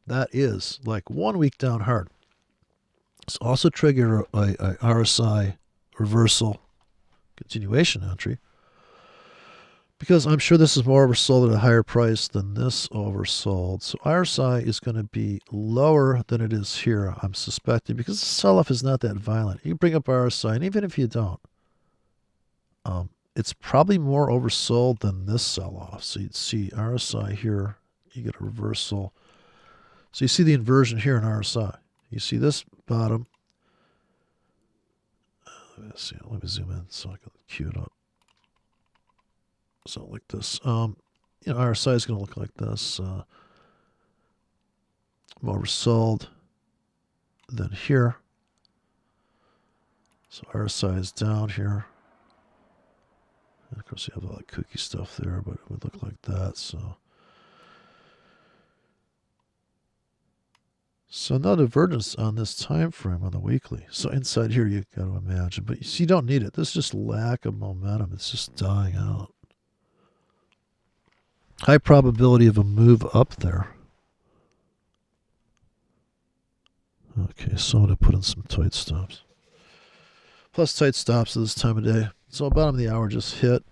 that is like 1 week down hard. It's also triggered a RSI reversal continuation entry, because I'm sure this is more oversold at a higher price than this oversold. So RSI is going to be lower than it is here, I'm suspecting, because the sell-off is not that violent. You bring up RSI, and even if you don't, it's probably more oversold than this sell-off. So you'd see RSI here, you get a reversal. So you see the inversion here in RSI. You see this bottom. Let me zoom in so I can cue it up. So like this. RSI is going to look like this. More oversold than here. So RSI is down here. And of course, you have a lot of kooky stuff there, but it would look like that. So no divergence on this time frame on the weekly. So inside here, you've got to imagine. But you see, you don't need it. This is just lack of momentum. It's just dying out. High probability of a move up there. Okay, so I'm going to put in some tight stops. Plus tight stops at this time of day. So bottom of the hour just hit.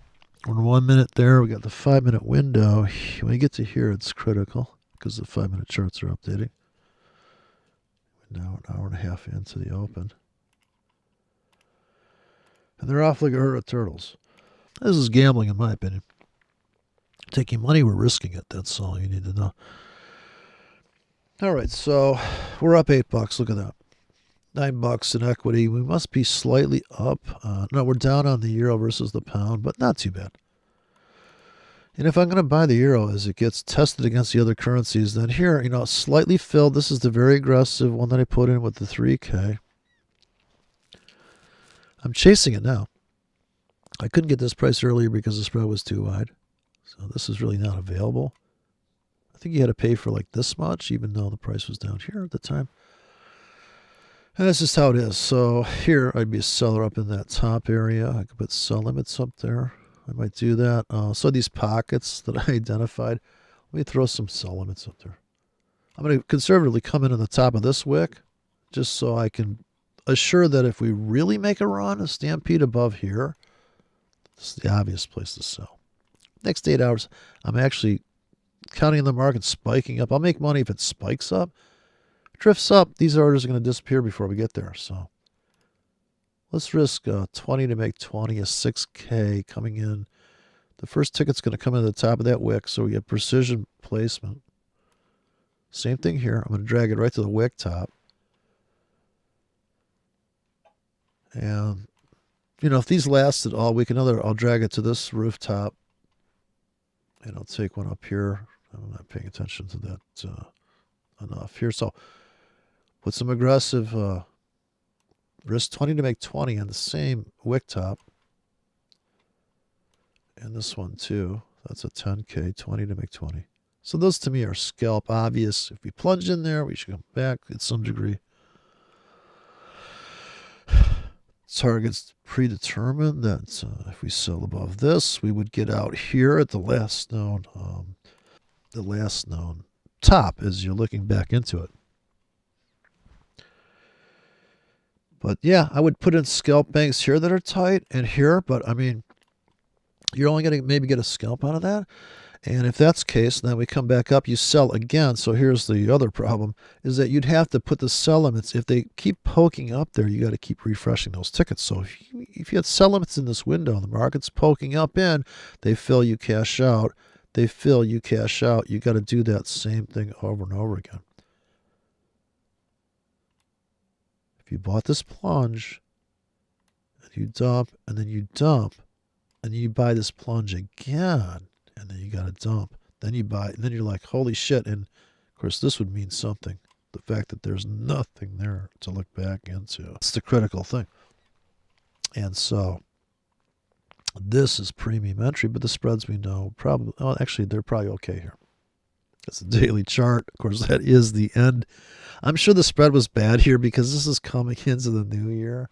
We're 1 minute there. We got the 5 minute window. When you get to here, it's critical because the 5 minute charts are updating. We're now an hour and a half into the open. And they're off like a herd of turtles. This is gambling, in my opinion. Taking money, we're risking it. That's all you need to know. All right, so we're up $8. Look at that. $9 in equity. We must be slightly up. No, we're down on the euro versus the pound, but not too bad. And if I'm going to buy the euro as it gets tested against the other currencies, then here, slightly filled. This is the very aggressive one that I put in with the 3K. I'm chasing it now. I couldn't get this price earlier because the spread was too wide. So this is really not available. I think you had to pay for like this much, even though the price was down here at the time. And that's just how it is. So here, I'd be a seller up in that top area. I could put sell limits up there. I might do that. So these pockets that I identified, let me throw some sell limits up there. I'm going to conservatively come in on the top of this wick, just so I can assure that if we really make a run, a stampede above here, this is the obvious place to sell. Next 8 hours, I'm actually counting on the market spiking up. I'll make money if it spikes up. Drifts up, these orders are going to disappear before we get there. So let's risk 20 to make 20, a 6K coming in. The first ticket's going to come in at the top of that wick, so we get precision placement. Same thing here. I'm going to drag it right to the wick top. And, if these lasted all week, I'll drag it to this rooftop. And I'll take one up here. I'm not paying attention to that enough here. So with some aggressive risk 20 to make 20 on the same wick top. And this one too. That's a 10K, 20 to make 20. So those to me are scalp obvious. If we plunge in there, we should come back at some degree. Targets predetermined that if we sell above this, we would get out here at the last known top as you're looking back into it. But yeah, I would put in scalp banks here that are tight and here, but I mean, you're only going to maybe get a scalp out of that. And if that's the case, then we come back up, you sell again. So here's the other problem, is that you'd have to put the sell limits. If they keep poking up there, you got to keep refreshing those tickets. So if you had sell limits in this window and the market's poking up in, they fill, you cash out. They fill, you cash out. You got to do that same thing over and over again. If you bought this plunge, and you dump, and then you dump, and you buy this plunge again, and then you got to dump. Then you buy, and then you're like, holy shit. And of course, this would mean something. The fact that there's nothing there to look back into. It's the critical thing. And so this is premium entry, but the spreads we know probably, oh, actually, they're probably okay here. That's the daily chart. Of course, that is the end. I'm sure the spread was bad here because this is coming into the new year.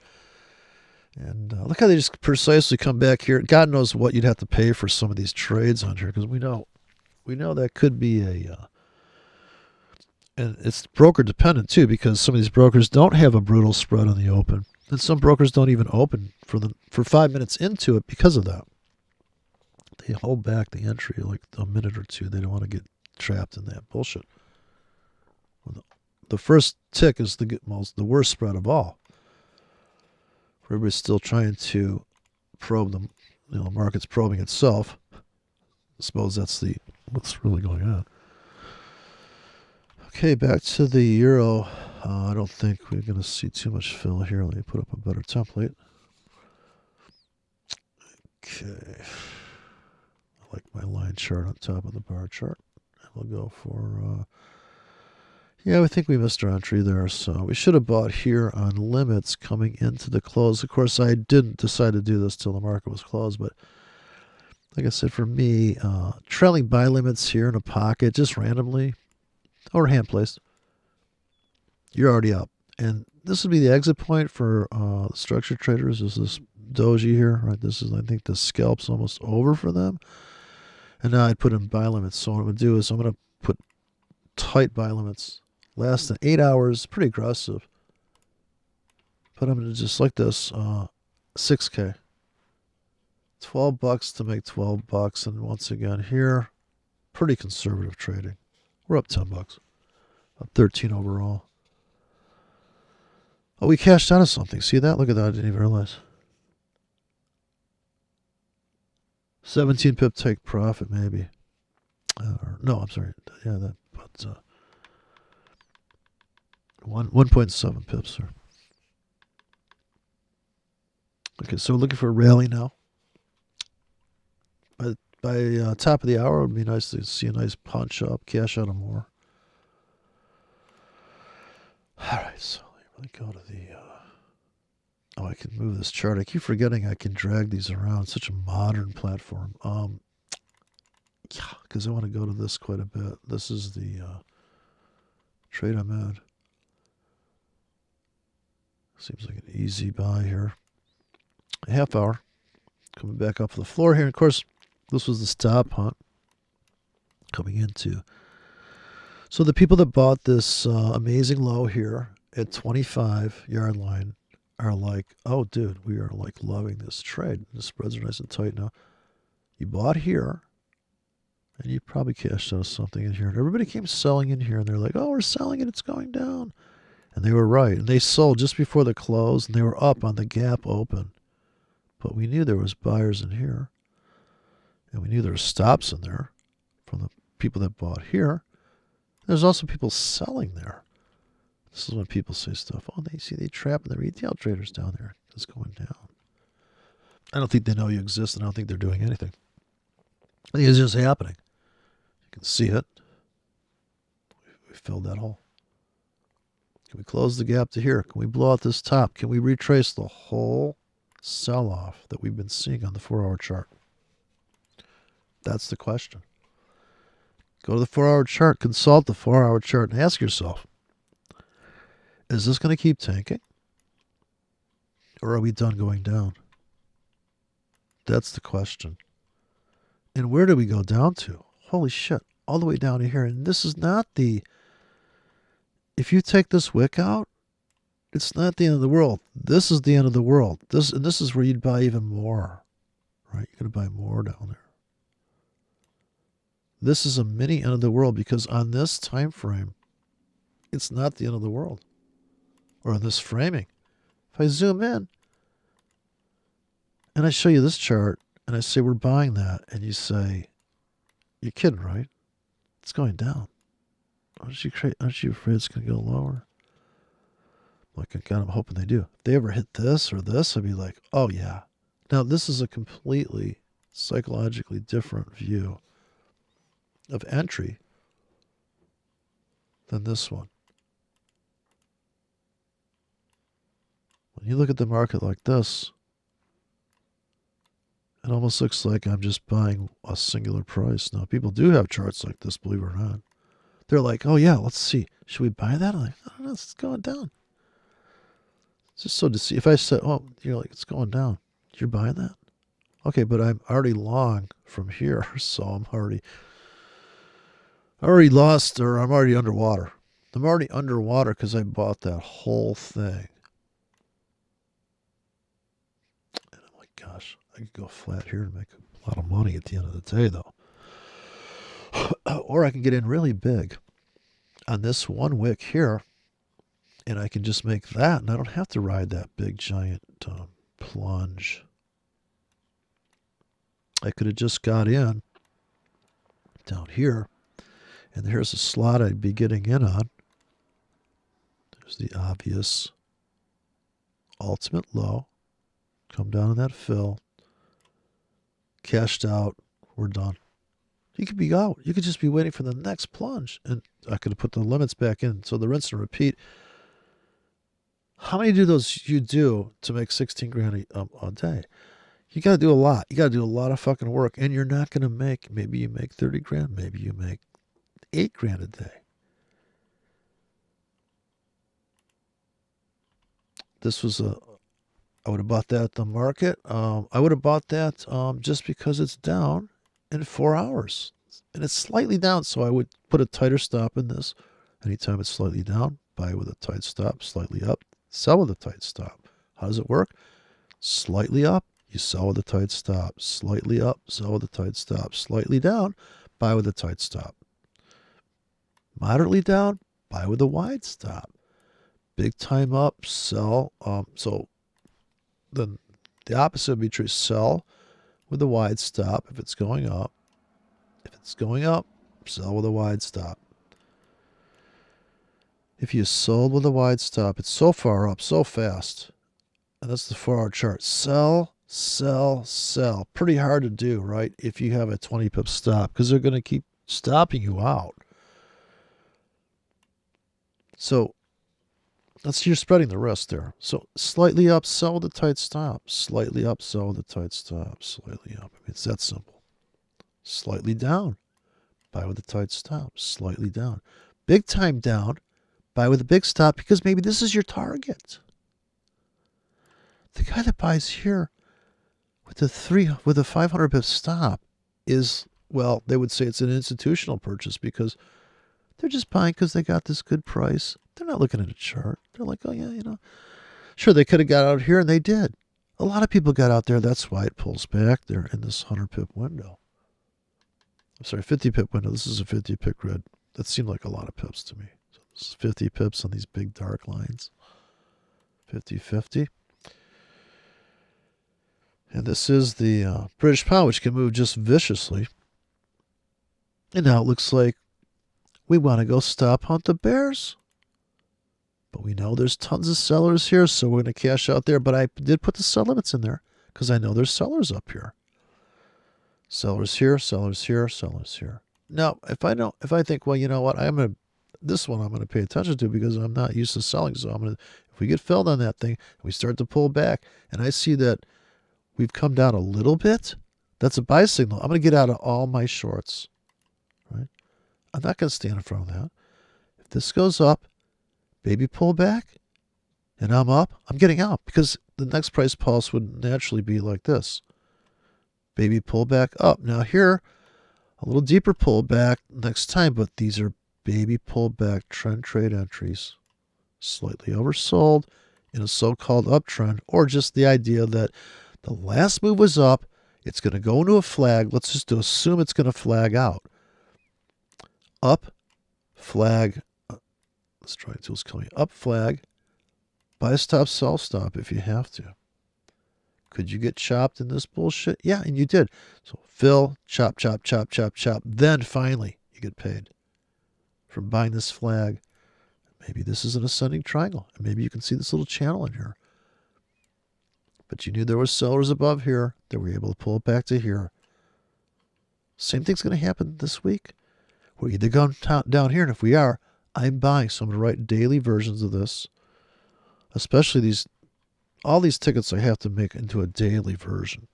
And look how they just precisely come back here. God knows what you'd have to pay for some of these trades on here, because we know that could be a, and it's broker dependent too, because some of these brokers don't have a brutal spread on the open, and some brokers don't even open for 5 minutes into it because of that. They hold back the entry like a minute or two. They don't want to get trapped in that bullshit. The first tick is the worst spread of all. Everybody's still trying to probe them. The market's probing itself. I suppose that's what's really going on. Okay, back to the euro. I don't think we're going to see too much fill here. Let me put up a better template. Okay. I like my line chart on top of the bar chart. We'll go for... yeah, I think we missed our entry there, so we should have bought here on limits coming into the close. Of course, I didn't decide to do this till the market was closed, but like I said, for me, trailing buy limits here in a pocket, just randomly, or hand placed, you're already up. And this would be the exit point for structured traders. Is this doji here, right? This is, I think, the scalp's almost over for them. And now I'd put in buy limits. So what I'm going to do is I'm going to put tight buy limits. Less than 8 hours, pretty aggressive. But I'm going to just like this, 6K. $12 to make $12. And once again here, pretty conservative trading. We're up $10. Up 13 overall. Oh, we cashed out of something. See that? Look at that. I didn't even realize. 17 pip take profit, maybe. No, I'm sorry. Yeah, that. But 1.7 pips, sir. Okay, so we're looking for a rally now. By top of the hour, it would be nice to see a nice punch up, cash out of more. All right, so let me go to the... oh, I can move this chart. I keep forgetting I can drag these around. It's such a modern platform. Yeah, because I want to go to this quite a bit. This is the trade I'm in. Seems like an easy buy here. A half hour. Coming back up to the floor here. And of course, this was the stop hunt coming into. So the people that bought this amazing low here at 25 yard line are like, oh, dude, we are like loving this trade. The spreads are nice and tight now. You bought here, and you probably cashed out something in here. And everybody came selling in here, and they're like, oh, we're selling it. It's going down. And they were right. And they sold just before the close, and they were up on the gap open. But we knew there was buyers in here. And we knew there were stops in there from the people that bought here. There's also people selling there. This is when people say stuff. Oh, they trapping the retail traders down there. It's going down. I don't think they know you exist, and I don't think they're doing anything. I think it's just happening. You can see it. We filled that hole. Can we close the gap to here? Can we blow out this top? Can we retrace the whole sell-off that we've been seeing on the 4-hour chart? That's the question. Go to the 4-hour chart, consult the 4-hour chart, and ask yourself, is this going to keep tanking? Or are we done going down? That's the question. And where do we go down to? Holy shit, all the way down to here. And this is not the... If you take this wick out, it's not the end of the world. This is the end of the world. This is where you'd buy even more, right? You're going to buy more down there. This is a mini end of the world because on this time frame, it's not the end of the world. Or in this framing. If I zoom in and I show you this chart and I say we're buying that and you say, you're kidding, right? It's going down. Aren't you afraid it's going to go lower? Like, God, I'm hoping they do. If they ever hit this or this, I'd be like, oh, yeah. Now, this is a completely psychologically different view of entry than this one. When you look at the market like this, it almost looks like I'm just buying a singular price. Now, people do have charts like this, believe it or not. They're like, oh, yeah, let's see. Should we buy that? I'm like, I don't know, it's going down. It's just so deceiving. If I said, oh, you're like, it's going down. You're buying that? Okay, but I'm already long from here, so I'm already lost, or I'm already underwater. I'm already underwater because I bought that whole thing. And I'm like, gosh, I could go flat here and make a lot of money at the end of the day, though. Or I can get in really big on this one wick here, and I can just make that, and I don't have to ride that big, giant plunge. I could have just got in down here, and here's a slot I'd be getting in on. There's the obvious ultimate low. Come down in that fill. Cashed out. We're done. You could be out. You could just be waiting for the next plunge. And I could have put the limits back in. So the rinse and repeat. How many do those you do to make 16 grand a day? You got to do a lot. You got to do a lot of fucking work. And you're not going to make, maybe you make 30 grand. Maybe you make 8 grand a day. This was I would have bought that at the market. I would have bought that just because it's down in 4 hours. And it's slightly down, so I would put a tighter stop in this. Anytime it's slightly down, buy with a tight stop, slightly up, sell with a tight stop. How does it work? Slightly up, you sell with a tight stop. Slightly up, sell with a tight stop. Slightly down, buy with a tight stop. Moderately down, buy with a wide stop. Big time up, sell. So then the opposite would be true. Sell with a wide stop if it's going up. If it's going up, sell with a wide stop. If you sold with a wide stop, it's so far up, so fast. And that's the 4-hour chart. Sell, sell, sell. Pretty hard to do, right? If you have a 20 pip stop, because they're going to keep stopping you out. So you're spreading the risk there. So slightly up, sell with a tight stop. Slightly up, sell with a tight stop. Slightly up. I mean, it's that simple. Slightly down, buy with a tight stop. Slightly down. Big time down, buy with a big stop because maybe this is your target. The guy that buys here with a 500 pip stop is, well, they would say it's an institutional purchase because they're just buying because they got this good price. They're not looking at a chart. They're like, oh, yeah, Sure, they could have got out here, and they did. A lot of people got out there. That's why it pulls back there in this 100 pip window. I'm sorry, 50 pip window. This is a 50 pip grid. That seemed like a lot of pips to me. So this is 50 pips on these big dark lines. 50-50. And this is the British pound, which can move just viciously. And now it looks like we want to go stop hunt the bears. But we know there's tons of sellers here, so we're going to cash out there. But I did put the sell limits in there because I know there's sellers up here. Sellers here, sellers here, sellers here. Now, if I think, well, you know what, this one I'm going to pay attention to because I'm not used to selling. So if we get filled on that thing, and we start to pull back, and I see that we've come down a little bit, that's a buy signal. I'm going to get out of all my shorts, right? I'm not going to stand in front of that. If this goes up, baby pull back, and I'm up, I'm getting out because the next price pulse would naturally be like this. Baby pull back up. Now here, a little deeper pullback next time, but these are baby pullback trend trade entries. Slightly oversold in a so-called uptrend, or just the idea that the last move was up, It's going to go into a flag. Let's just assume it's going to flag out. Up, flag. Let's try tools kill me. Up, flag. Buy stop, sell stop if you have to. Could you get chopped in this bullshit? Yeah, and you did. So fill, chop, chop, chop, chop, chop. Then finally you get paid from buying this flag. Maybe this is an ascending triangle. And maybe you can see this little channel in here. But you knew there were sellers above here that were able to pull it back to here. Same thing's going to happen this week. We're either going down here, and if we are, I'm buying. So I'm going to write daily versions of this. Especially all these tickets I have to make into a daily version.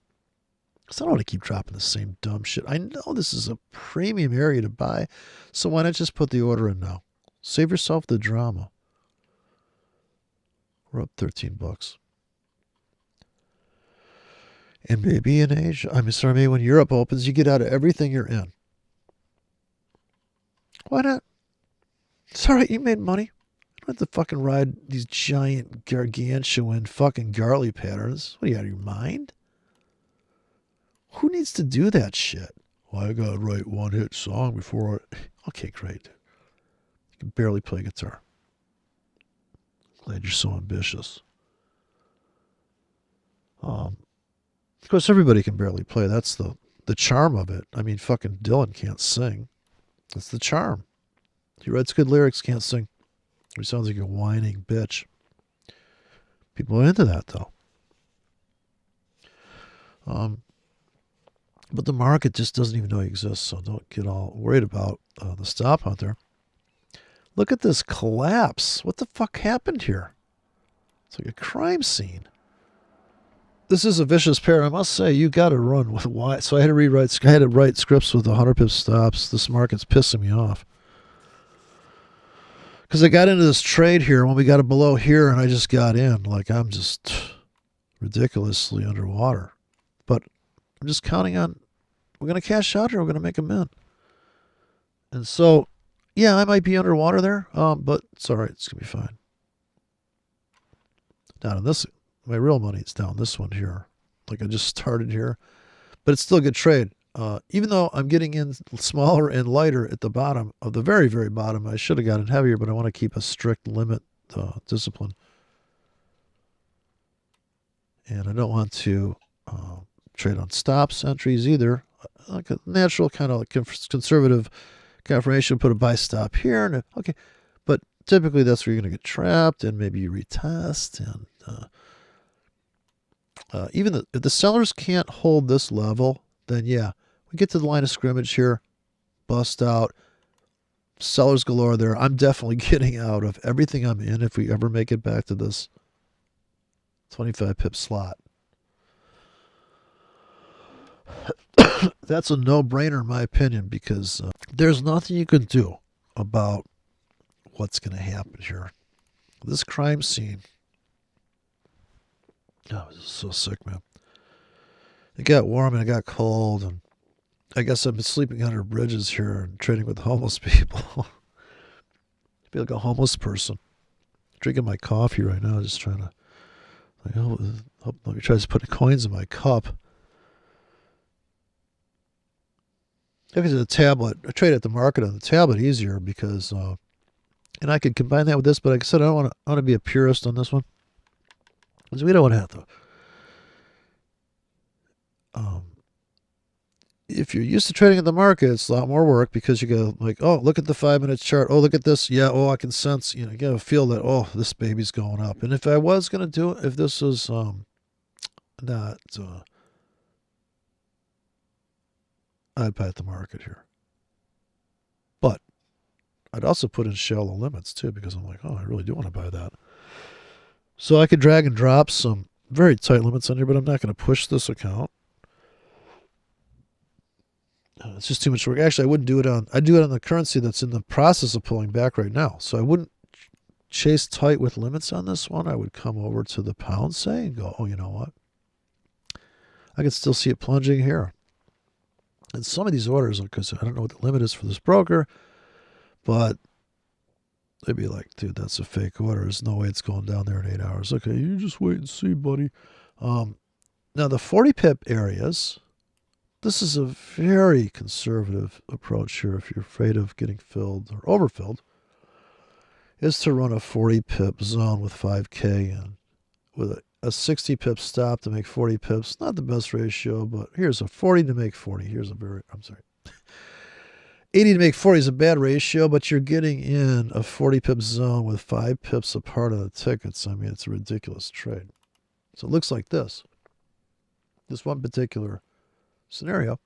Because I don't want to keep dropping the same dumb shit. I know this is a premium area to buy, so why not just put the order in now? Save yourself the drama. We're up $13. And maybe in Asia, maybe when Europe opens, you get out of everything you're in. Why not? It's all right, you made money. You don't have to fucking ride these giant gargantuan fucking Garley patterns. What are you, out of your mind? Who needs to do that shit? Well, I gotta write one hit song before I... Okay, great. You can barely play guitar. Glad you're so ambitious. Of course, everybody can barely play. That's the charm of it. I mean, fucking Dylan can't sing. That's the charm. He writes good lyrics, can't sing. He sounds like a whining bitch. People are into that, though. But the market just doesn't even know he exists, so don't get all worried about the stop hunter. Look at this collapse. What the fuck happened here? It's like a crime scene. This is a vicious pair. I must say, you got to run with wide. So I had to write scripts with 100 pip stops. This market's pissing me off. Because I got into this trade here when we got it below here, and I just got in. Like, I'm just ridiculously underwater. But I'm just counting on, we're going to cash out here. We're going to make them in. And so, yeah, I might be underwater there, but it's all right. It's going to be fine. Down in this, my real money is down this one here. Like I just started here. But it's still a good trade. Even though I'm getting in smaller and lighter at the bottom of the very, very bottom, I should have gotten heavier, but I want to keep a strict limit discipline. And I don't want to trade on stops entries either. Like a natural kind of like conservative confirmation, put a buy stop here. And okay, but typically that's where you're going to get trapped, and maybe you retest. And even if the sellers can't hold this level, then yeah, we get to the line of scrimmage here, bust out, sellers galore there. I'm definitely getting out of everything I'm in if we ever make it back to this 25 pip slot. That's a no-brainer in my opinion, because there's nothing you can do about what's going to happen here. This crime scene. Oh, this is so sick, man. It got warm and it got cold, and I guess I've been sleeping under bridges here and trading with homeless people. I feel like a homeless person. Drinking my coffee right now, just trying to, like, let me try to put coins in my cup. Look at the tablet. I trade at the market on the tablet easier because, and I could combine that with this, but like I said, I want to be a purist on this one. Because we don't want to have to. If you're used to trading at the market, it's a lot more work because you go like, oh, look at the 5-minute chart. Oh, look at this. Yeah. Oh, I can sense, you get a feel that, oh, this baby's going up. And if I was going to do it, if this was not, I'd buy at the market here. But I'd also put in shallow limits too, because I'm like, oh, I really do want to buy that. So I could drag and drop some very tight limits on here, but I'm not going to push this account. It's just too much work. Actually, I wouldn't do it on, I'd do it on the currency that's in the process of pulling back right now. So I wouldn't chase tight with limits on this one. I would come over to the pound, say, and go, oh, you know what? I can still see it plunging here. And some of these orders, because I don't know what the limit is for this broker, but they'd be like, dude, that's a fake order. There's no way it's going down there in 8 hours. Okay, you just wait and see, buddy. Now, the 40 pip areas, This is a very conservative approach here if you're afraid of getting filled or overfilled, is to run a 40 pip zone with 5K and with a 60 pip stop to make 40 pips. Not the best ratio, but here's a 40 to make 40. Here's a very, I'm sorry. 80 to make 40 is a bad ratio, but you're getting in a 40 pip zone with 5 pips apart of the tickets. I mean, it's a ridiculous trade. So it looks like this. This one particular scenario.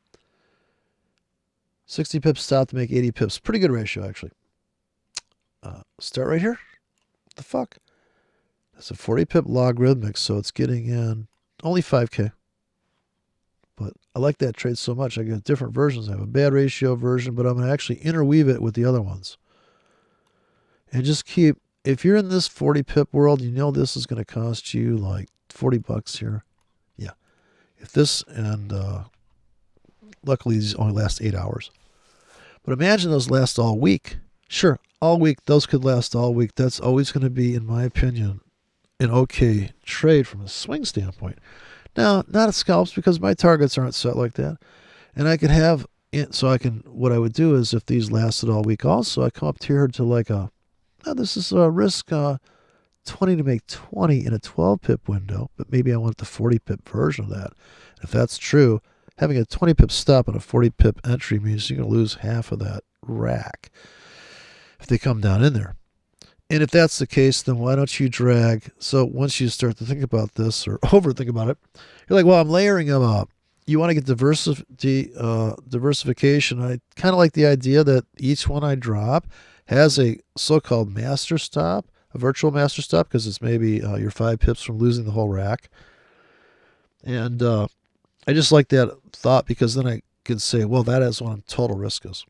60 pips stop to make 80 pips. Pretty good ratio, actually. Start right here. What the fuck? That's a 40 pip logarithmic, so it's getting in only 5K. But I like that trade so much. I got different versions. I have a bad ratio version, but I'm going to actually interweave it with the other ones. And just keep, if you're in this 40 pip world, you know this is going to cost you like $40 here. Yeah. If this, and luckily these only last 8 hours. But imagine those last all week. Sure, all week, those could last all week. That's always going to be, in my opinion, an okay trade from a swing standpoint. Now, not at scalps because my targets aren't set like that. And I could have, so I can, what I would do is if these lasted all week also, I come up here to like this is a risk 20 to make 20 in a 12 pip window, but maybe I want the 40 pip version of that. If that's true, having a 20 pip stop and a 40 pip entry means you're going to lose half of that rack if they come down in there. And if that's the case, then why don't you drag? So once you start to think about this or overthink about it, you're like, well, I'm layering them up. You want to get diversification. I kind of like the idea that each one I drop has a so-called master stop, a virtual master stop, because it's maybe your 5 pips from losing the whole rack. And I just like that thought because then I can say, well, that is what total risk is.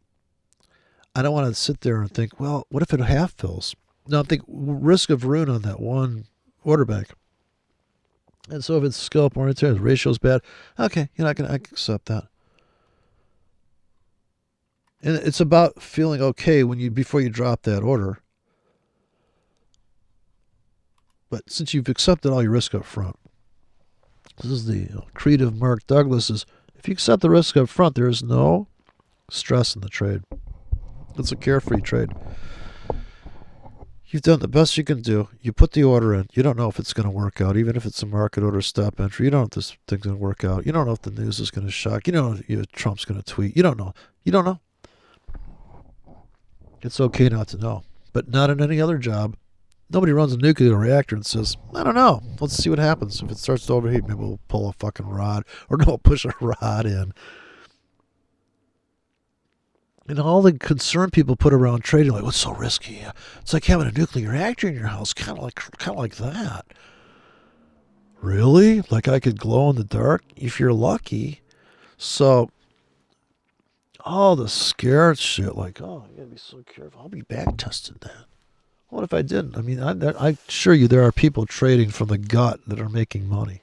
I don't want to sit there and think, well, what if it half fills? Now I'm thinking risk of ruin on that one order bank. And so if it's scalp oriented, the ratio's bad, okay, I can accept that. And it's about feeling okay before you drop that order. But since you've accepted all your risk up front, this is the creed of Mark Douglas is if you accept the risk up front, there is no stress in the trade. It's a carefree trade. You've done the best you can do. You put the order in. You don't know if it's going to work out, even if it's a market order stop entry. You don't know if this thing's going to work out. You don't know if the news is going to shock. You don't know if Trump's going to tweet. You don't know. You don't know. It's okay not to know, but not in any other job. Nobody runs a nuclear reactor and says, I don't know. Let's see what happens. If it starts to overheat, maybe we'll pull a fucking rod or no, push a rod in. And all the concerned people put around trading, like, what's so risky? It's like having a nuclear reactor in your house, kind of like that. Really? Like I could glow in the dark if you're lucky. So all the scared shit, like, oh, you gotta be so careful. I'll be back tested then. What if I didn't? I mean, I assure you, there are people trading from the gut that are making money.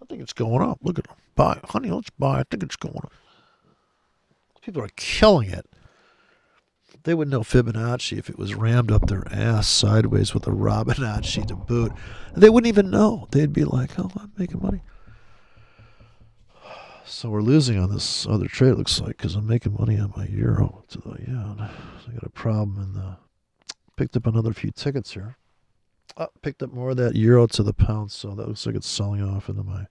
I think it's going up. Look at them. Buy, honey, let's buy. I think it's going up. People are killing it. They would know Fibonacci if it was rammed up their ass sideways with a Robinacci to boot. They wouldn't even know. They'd be like, oh, I'm making money. So we're losing on this other trade, it looks like, because I'm making money on my euro to the yen. So I got a problem in the... Picked up another few tickets here. Picked up more of that euro to the pound, so that looks like it's selling off into my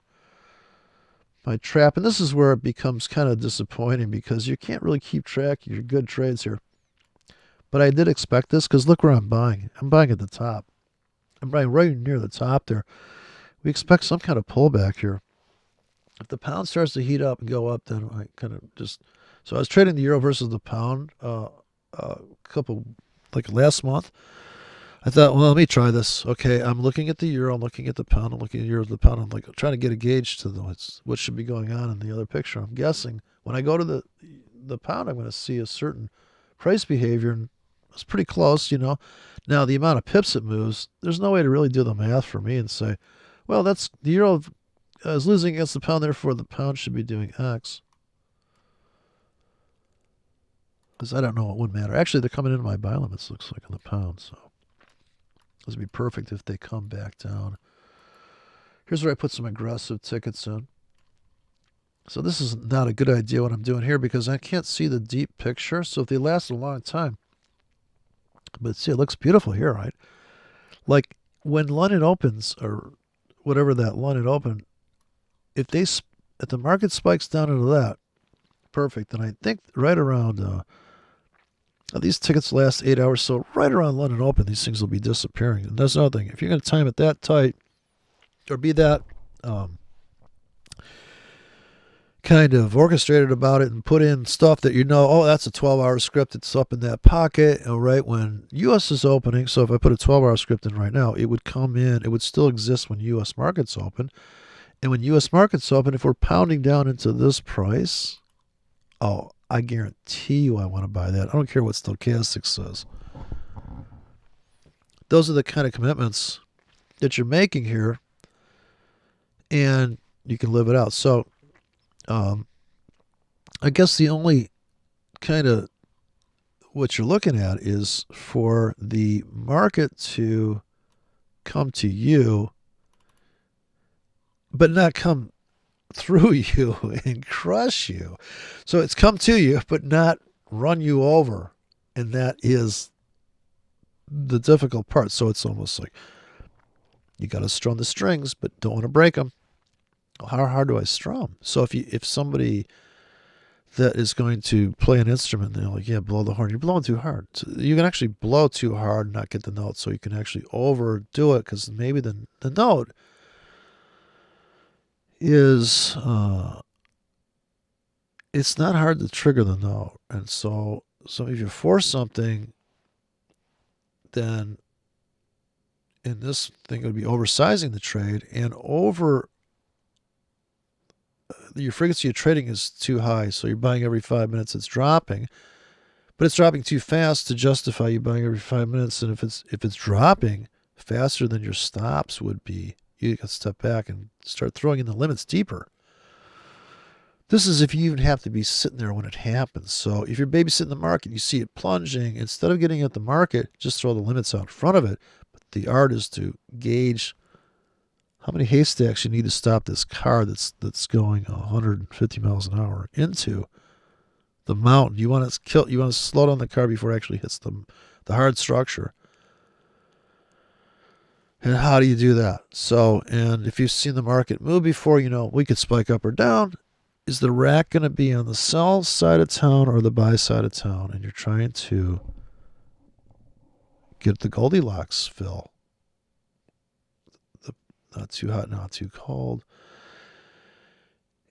trap. And this is where it becomes kind of disappointing because you can't really keep track of your good trades here. But I did expect this because look where I'm buying. I'm buying at the top. I'm buying right near the top there. We expect some kind of pullback here. If the pound starts to heat up and go up, then I kind of just... So I was trading the euro versus the pound like last month. I thought, well, let me try this. Okay, I'm looking at the euro, I'm looking at the pound, I'm looking at the euro, the pound. I'm like trying to get a gauge to what should be going on in the other picture. I'm guessing when I go to the pound, I'm going to see a certain price behavior, and it's pretty close, Now, the amount of pips it moves, there's no way to really do the math for me and say, well, that's the euro is losing against the pound, therefore the pound should be doing X. Because I don't know, it wouldn't matter. Actually, they're coming into my buy limits, looks like, on the pound, so this would be perfect if they come back down. Here's where I put some aggressive tickets in. So this is not a good idea what I'm doing here because I can't see the deep picture. So if they last a long time, but see, it looks beautiful here, right? Like when London opens or whatever that London open, if the market spikes down into that, perfect. And I think right around these tickets last 8 hours, so right around London Open, these things will be disappearing. And that's another thing. If you're going to time it that tight or be that kind of orchestrated about it and put in stuff that you know, oh, that's a 12-hour script. It's up in that pocket, right when U.S. is opening. So if I put a 12-hour script in right now, it would come in. It would still exist when U.S. markets open. And when U.S. markets open, if we're pounding down into this price, oh, I guarantee you I want to buy that. I don't care what Stochastic says. Those are the kind of commitments that you're making here, and you can live it out. So I guess the only kind of what you're looking at is for the market to come to you, but not come through you and crush you. So it's come to you, but not run you over. And that is the difficult part. So it's almost like you got to strum the strings, but don't want to break them. How hard do I strum? So if somebody that is going to play an instrument, they're like, yeah, blow the horn. You're blowing too hard. So you can actually blow too hard and not get the note. So you can actually overdo it because maybe the note is it's not hard to trigger the note. And so if you force something, then in this thing it would be oversizing the trade, and your frequency of trading is too high. So you're buying every 5 minutes, it's dropping, but it's dropping too fast to justify you buying every 5 minutes. And if it's dropping faster than your stops would be, you can step back and start throwing in the limits deeper. This is if you even have to be sitting there when it happens. So if you're babysitting the market, you see it plunging, instead of getting at the market, just throw the limits out in front of it. But the art is to gauge how many haystacks you need to stop this car that's going 150 miles an hour into the mountain. You want to slow down the car before it actually hits the hard structure. And how do you do that? So, and if you've seen the market move before, you know we could spike up or down. Is the rack going to be on the sell side of town or the buy side of town? And you're trying to get the Goldilocks fill. Not too hot, not too cold.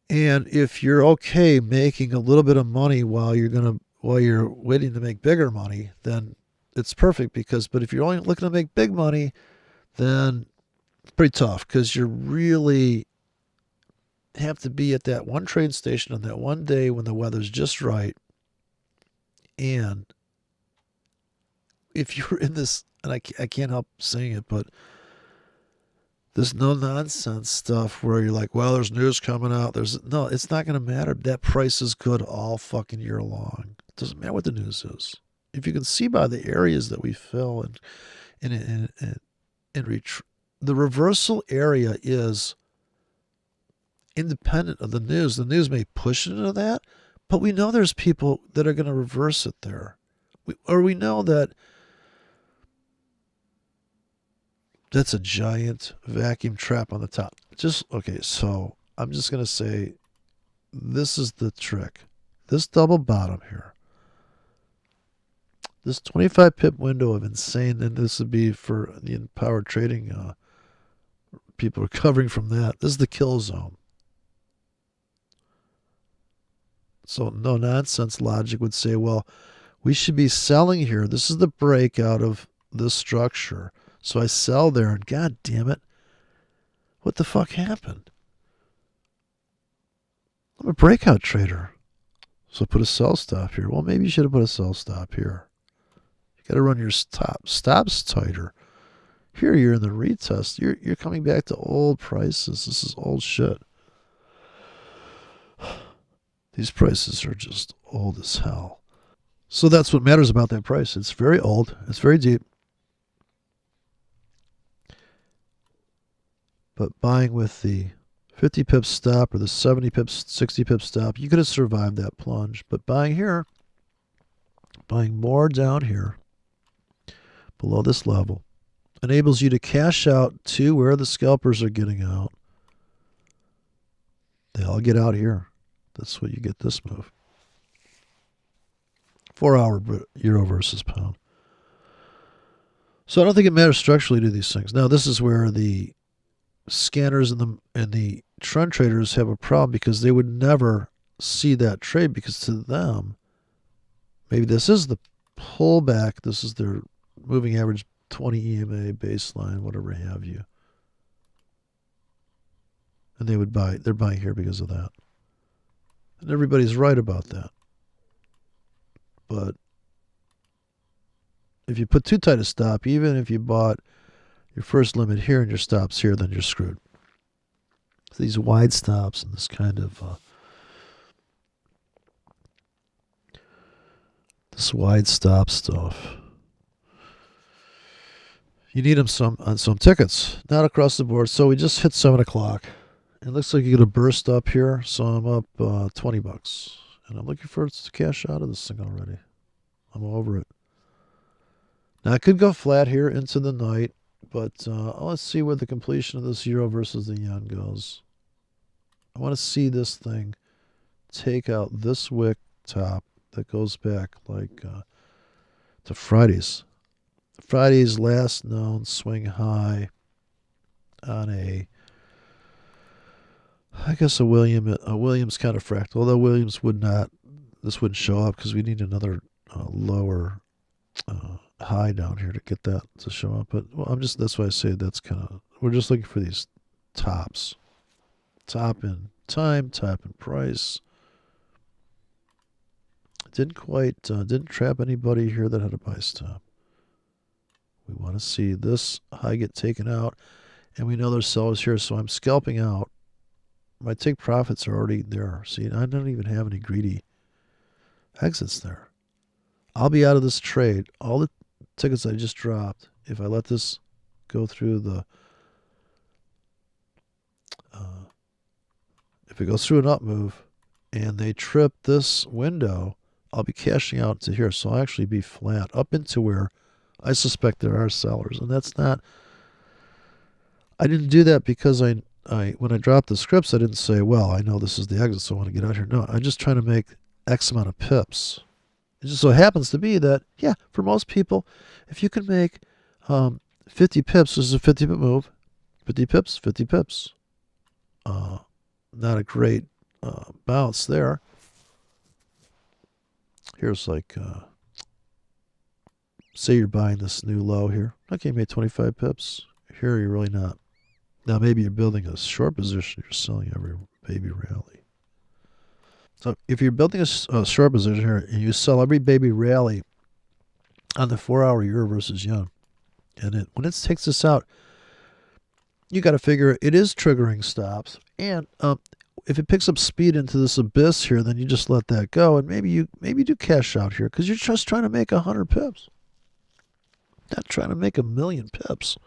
And if you're okay making a little bit of money while you're waiting to make bigger money, then it's perfect. But if you're only looking to make big money, then it's pretty tough because you really have to be at that one trade station on that one day when the weather's just right. And if you're in this, and I can't help saying it, but this no nonsense stuff where you're like, well, there's news coming out. No, it's not going to matter. That price is good all fucking year long. It doesn't matter what the news is. If you can see by the areas that we fill and the reversal area is independent of the news. The news may push into that, but we know there's people that are going to reverse it there. We know that that's a giant vacuum trap on the top. Okay, so I'm just going to say this is the trick. This double bottom here, this 25 pip window of insane, and this would be for the empowered trading people recovering from that. This is the kill zone. So no nonsense logic would say, well, we should be selling here. This is the breakout of this structure. So I sell there, and God damn it, what the fuck happened? I'm a breakout trader. So put a sell stop here. Well, maybe you should have put a sell stop here. You got to run your stops tighter. Here you're in the retest. You're coming back to old prices. This is old shit. These prices are just old as hell. So that's what matters about that price. It's very old. It's very deep. But buying with the 50 pips stop or the 70 pips, 60 pips stop, you could have survived that plunge. But buying here, buying more down here, below this level, enables you to cash out to where the scalpers are getting out. They all get out here. That's what you get this move. 4 hour euro versus pound. So I don't think it matters structurally to these things. Now this is where the scanners and the trend traders have a problem, because they would never see that trade, because to them, maybe this is the pullback, this is their moving average 20 EMA baseline, whatever have you. And they would buy, they're buying here because of that. And everybody's right about that. But if you put too tight a stop, even if you bought your first limit here and your stops here, then you're screwed. So these wide stops and this kind of this wide stop stuff, you need them on some tickets, not across the board. So we just hit 7 o'clock. It looks like you get a burst up here, so I'm up $20, and I'm looking for it to cash out of this thing already. I'm over it. Now I could go flat here into the night, but let's see where the completion of this euro versus the yen goes. I want to see this thing take out this wick top that goes back like to Friday's. Friday's last known swing high on a Williams kind of fractal. Although Williams would not, this wouldn't show up because we need another lower high down here to get that to show up. But well, that's why I say that's kind of, we're just looking for these tops. Top in time, top in price. Didn't trap anybody here that had a buy stop. We want to see this high get taken out, and we know there's sellers here, so I'm scalping out. My take profits are already there. See, I don't even have any greedy exits there. I'll be out of this trade. All the tickets I just dropped, if I let this go through the, if it goes through an up move and they trip this window, I'll be cashing out to here. So I'll actually be flat up into where I suspect there are sellers. And that's not, I didn't do that because when I dropped the scripts, I didn't say, well, I know this is the exit, so I want to get out here. No, I'm just trying to make X amount of pips. It just so happens to be that, yeah, for most people, if you can make 50 pips, this is a 50 pip move, 50 pips, 50 pips. Not a great bounce there. Here's like, say you're buying this new low here. Okay, you made 25 pips. Here you're really not. Now maybe you're building a short position, you're selling every baby rally. So if you're building a short position here and you sell every baby rally on the 4 hour euro versus yen, and when it takes this out, you got to figure it is triggering stops. And if it picks up speed into this abyss here, then you just let that go, and maybe you do cash out here because you're just trying to make 100 pips, not trying to make 1,000,000 pips.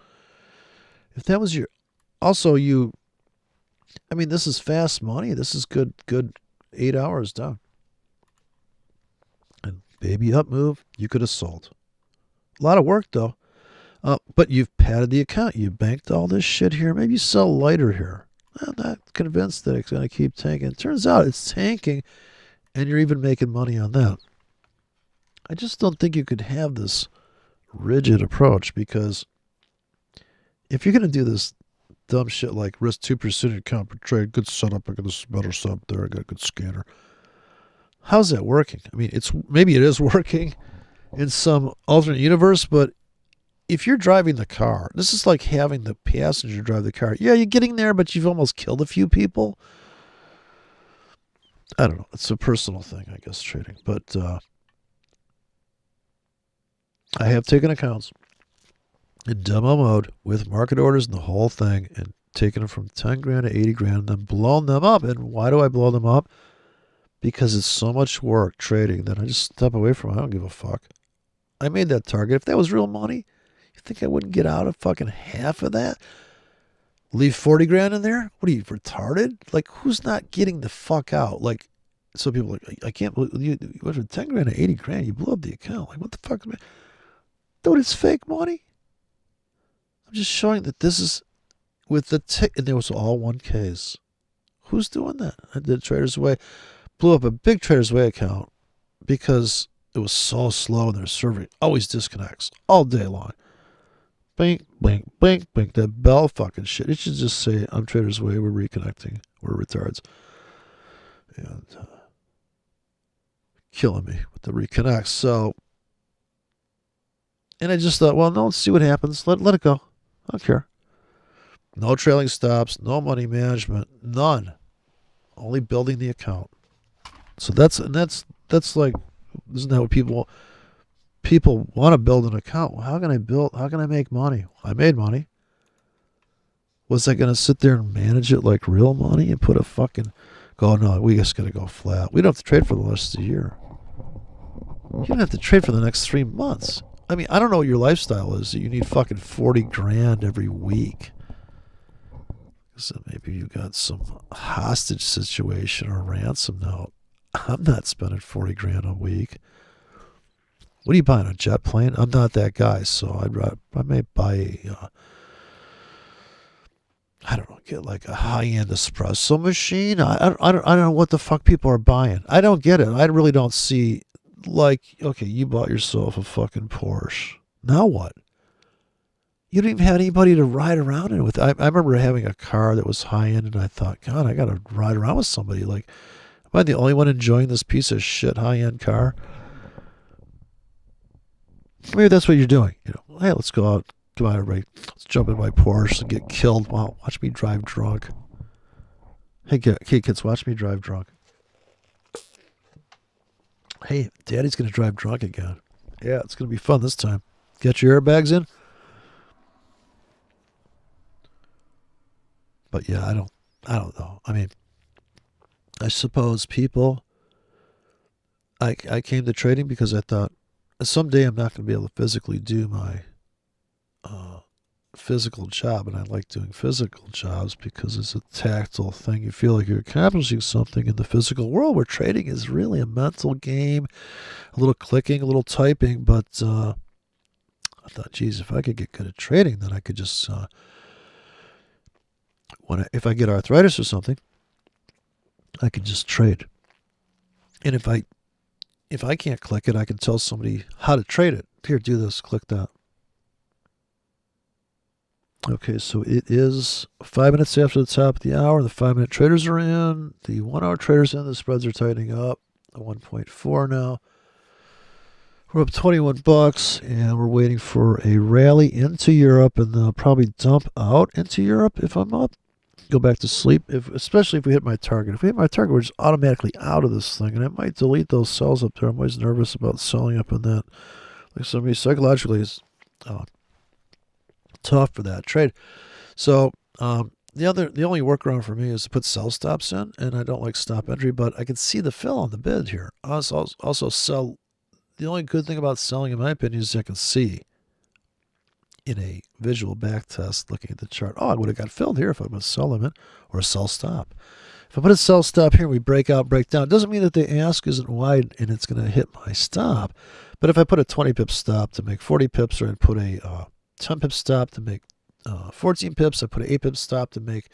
If that was your, also you, I mean, this is fast money. This is good 8 hours down. And baby up move, you could have sold. A lot of work though. But you've padded the account. You banked all this shit here. Maybe you sell lighter here. I'm not convinced that it's going to keep tanking. It turns out it's tanking, and you're even making money on that. I just don't think you could have this rigid approach, because if you're going to do this dumb shit like risk 2% account per trade, good setup, I got this better setup there, I got a good scanner. How's that working? I mean, maybe it is working in some alternate universe, but if you're driving the car, this is like having the passenger drive the car. Yeah, you're getting there, but you've almost killed a few people. I don't know. It's a personal thing, I guess, trading. But I have taken accounts in demo mode with market orders and the whole thing, and taken them from 10 grand to 80 grand, and then blown them up. And why do I blow them up? Because it's so much work trading that I just step away from it. I don't give a fuck. I made that target. If that was real money, you think I wouldn't get out of fucking half of that? Leave 40 grand in there? What are you, retarded? Like, who's not getting the fuck out? Like, so people are like, I can't believe you went from 10 grand to 80 grand. You blew up the account. Like, what the fuck? Dude, it's fake money. I'm just showing that this is with the and there was all 1Ks. Who's doing that? I did Trader's Way. Blew up a big Trader's Way account because it was so slow and their server always disconnects all day long. Blink, blink, blink, blink. That bell fucking shit. It should just say, I'm Trader's Way. We're reconnecting. We're retards. And killing me with the reconnect. So, and I just thought, well, no, let's see what happens. Let it go. I don't care. No trailing stops. No money management. None. Only building the account. So that's like, isn't that what people want to build an account? Well, how can I make money? I made money. Was I going to sit there and manage it like real money and put a fucking, no, we just got to go flat. We don't have to trade for the rest of the year. You don't have to trade for the next 3 months. I mean, I don't know what your lifestyle is. You need fucking 40 grand every week. So maybe you got some hostage situation or ransom note. I'm not spending 40 grand a week. What are you buying, a jet plane? I'm not that guy, so I may buy I don't know, get like a high-end espresso machine. I don't know what the fuck people are buying. I don't get it. I really don't see, like, okay, you bought yourself a fucking Porsche. Now what? You don't even have anybody to ride around in with. I remember having a car that was high-end, and I thought, God, I got to ride around with somebody. Like, am I the only one enjoying this piece of shit high-end car? Maybe that's what you're doing. You know, hey, let's go out. Come on, everybody. Let's jump in my Porsche and get killed. Wow, watch me drive drunk. Hey, kids, watch me drive drunk. Hey, Daddy's going to drive drunk again. Yeah, it's going to be fun this time. Get your airbags in. But yeah, I don't know. I mean, I suppose people, I came to trading because I thought someday I'm not going to be able to physically do my physical job, and I like doing physical jobs because it's a tactile thing. You feel like you're accomplishing something in the physical world, where trading is really a mental game, a little clicking, a little typing. But I thought, geez, if I could get good at trading, then I could just if I get arthritis or something, I can just trade. And if I can't click it, I can tell somebody how to trade it. Here, do this, click that. Okay, so it is 5 minutes after the top of the hour. The 5-minute traders are in. The 1 hour traders in. The spreads are tightening up. 1.4 now. We're up $21, and we're waiting for a rally into Europe, and they'll probably dump out into Europe if I'm up. Go back to sleep, especially if we hit my target. If we hit my target, we're just automatically out of this thing, and I might delete those cells up there. I'm always nervous about selling up in that. Like somebody psychologically is tough for that trade. So the only workaround for me is to put sell stops in, and I don't like stop entry, but I can see the fill on the bid here. Also sell. The only good thing about selling, in my opinion, is I can see in a visual back test looking at the chart, I would have got filled here if I would sell them in, or a sell stop. If I put a sell stop here, we break out, break down. It doesn't mean that the ask isn't wide and it's going to hit my stop. But if I put a 20 pip stop to make 40 pips, or I put a 10 pip stop to make 14 pips, I put an 8 pip stop to make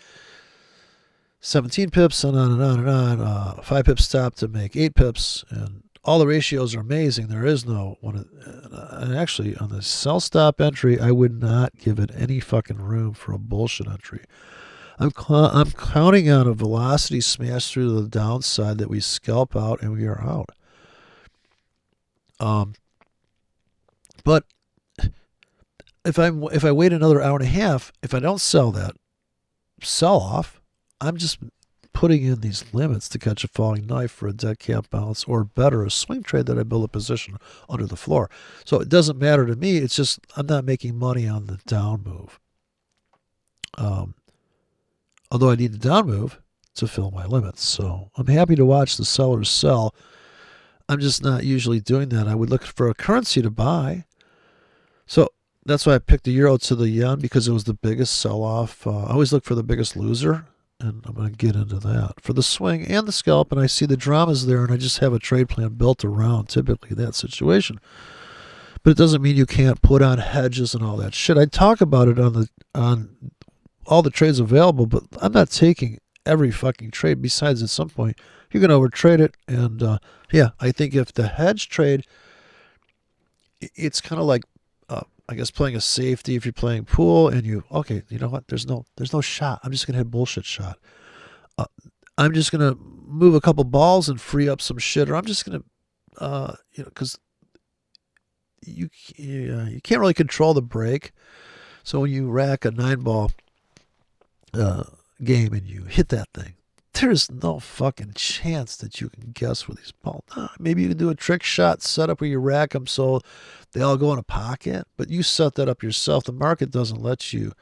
17 pips, and on and on and on. 5 pip stop to make 8 pips, and all the ratios are amazing. There is no one. And actually, on the sell stop entry, I would not give it any fucking room for a bullshit entry. I'm counting on a velocity smash through the downside that we scalp out and we are out. But if I wait another hour and a half, if I don't sell that sell off, I'm just putting in these limits to catch a falling knife for a dead cat bounce, or better, a swing trade that I build a position under the floor. So it doesn't matter to me. It's just I'm not making money on the down move. Although I need a down move to fill my limits. So I'm happy to watch the sellers sell. I'm just not usually doing that. I would look for a currency to buy. So That's why I picked the euro to the yen, because it was the biggest sell-off. I always look for the biggest loser, and I'm going to get into that for the swing and the scalp. And I see the dramas there, and I just have a trade plan built around typically that situation. But it doesn't mean you can't put on hedges and all that shit. I talk about it on all the trades available, but I'm not taking every fucking trade. Besides, at some point, you're going to overtrade it. And yeah, I think if the hedge trade, it's kind of like, I guess, playing a safety. If you're playing pool and okay, you know what? There's no shot. I'm just going to hit bullshit shot. I'm just going to move a couple balls and free up some shit, or I'm just going to, because you can't really control the break. So when you rack a 9-ball game and you hit that thing, there's no fucking chance that you can guess where these balls. Maybe you can do a trick shot setup where you rack them so they all go in a pocket, but you set that up yourself. The market doesn't let you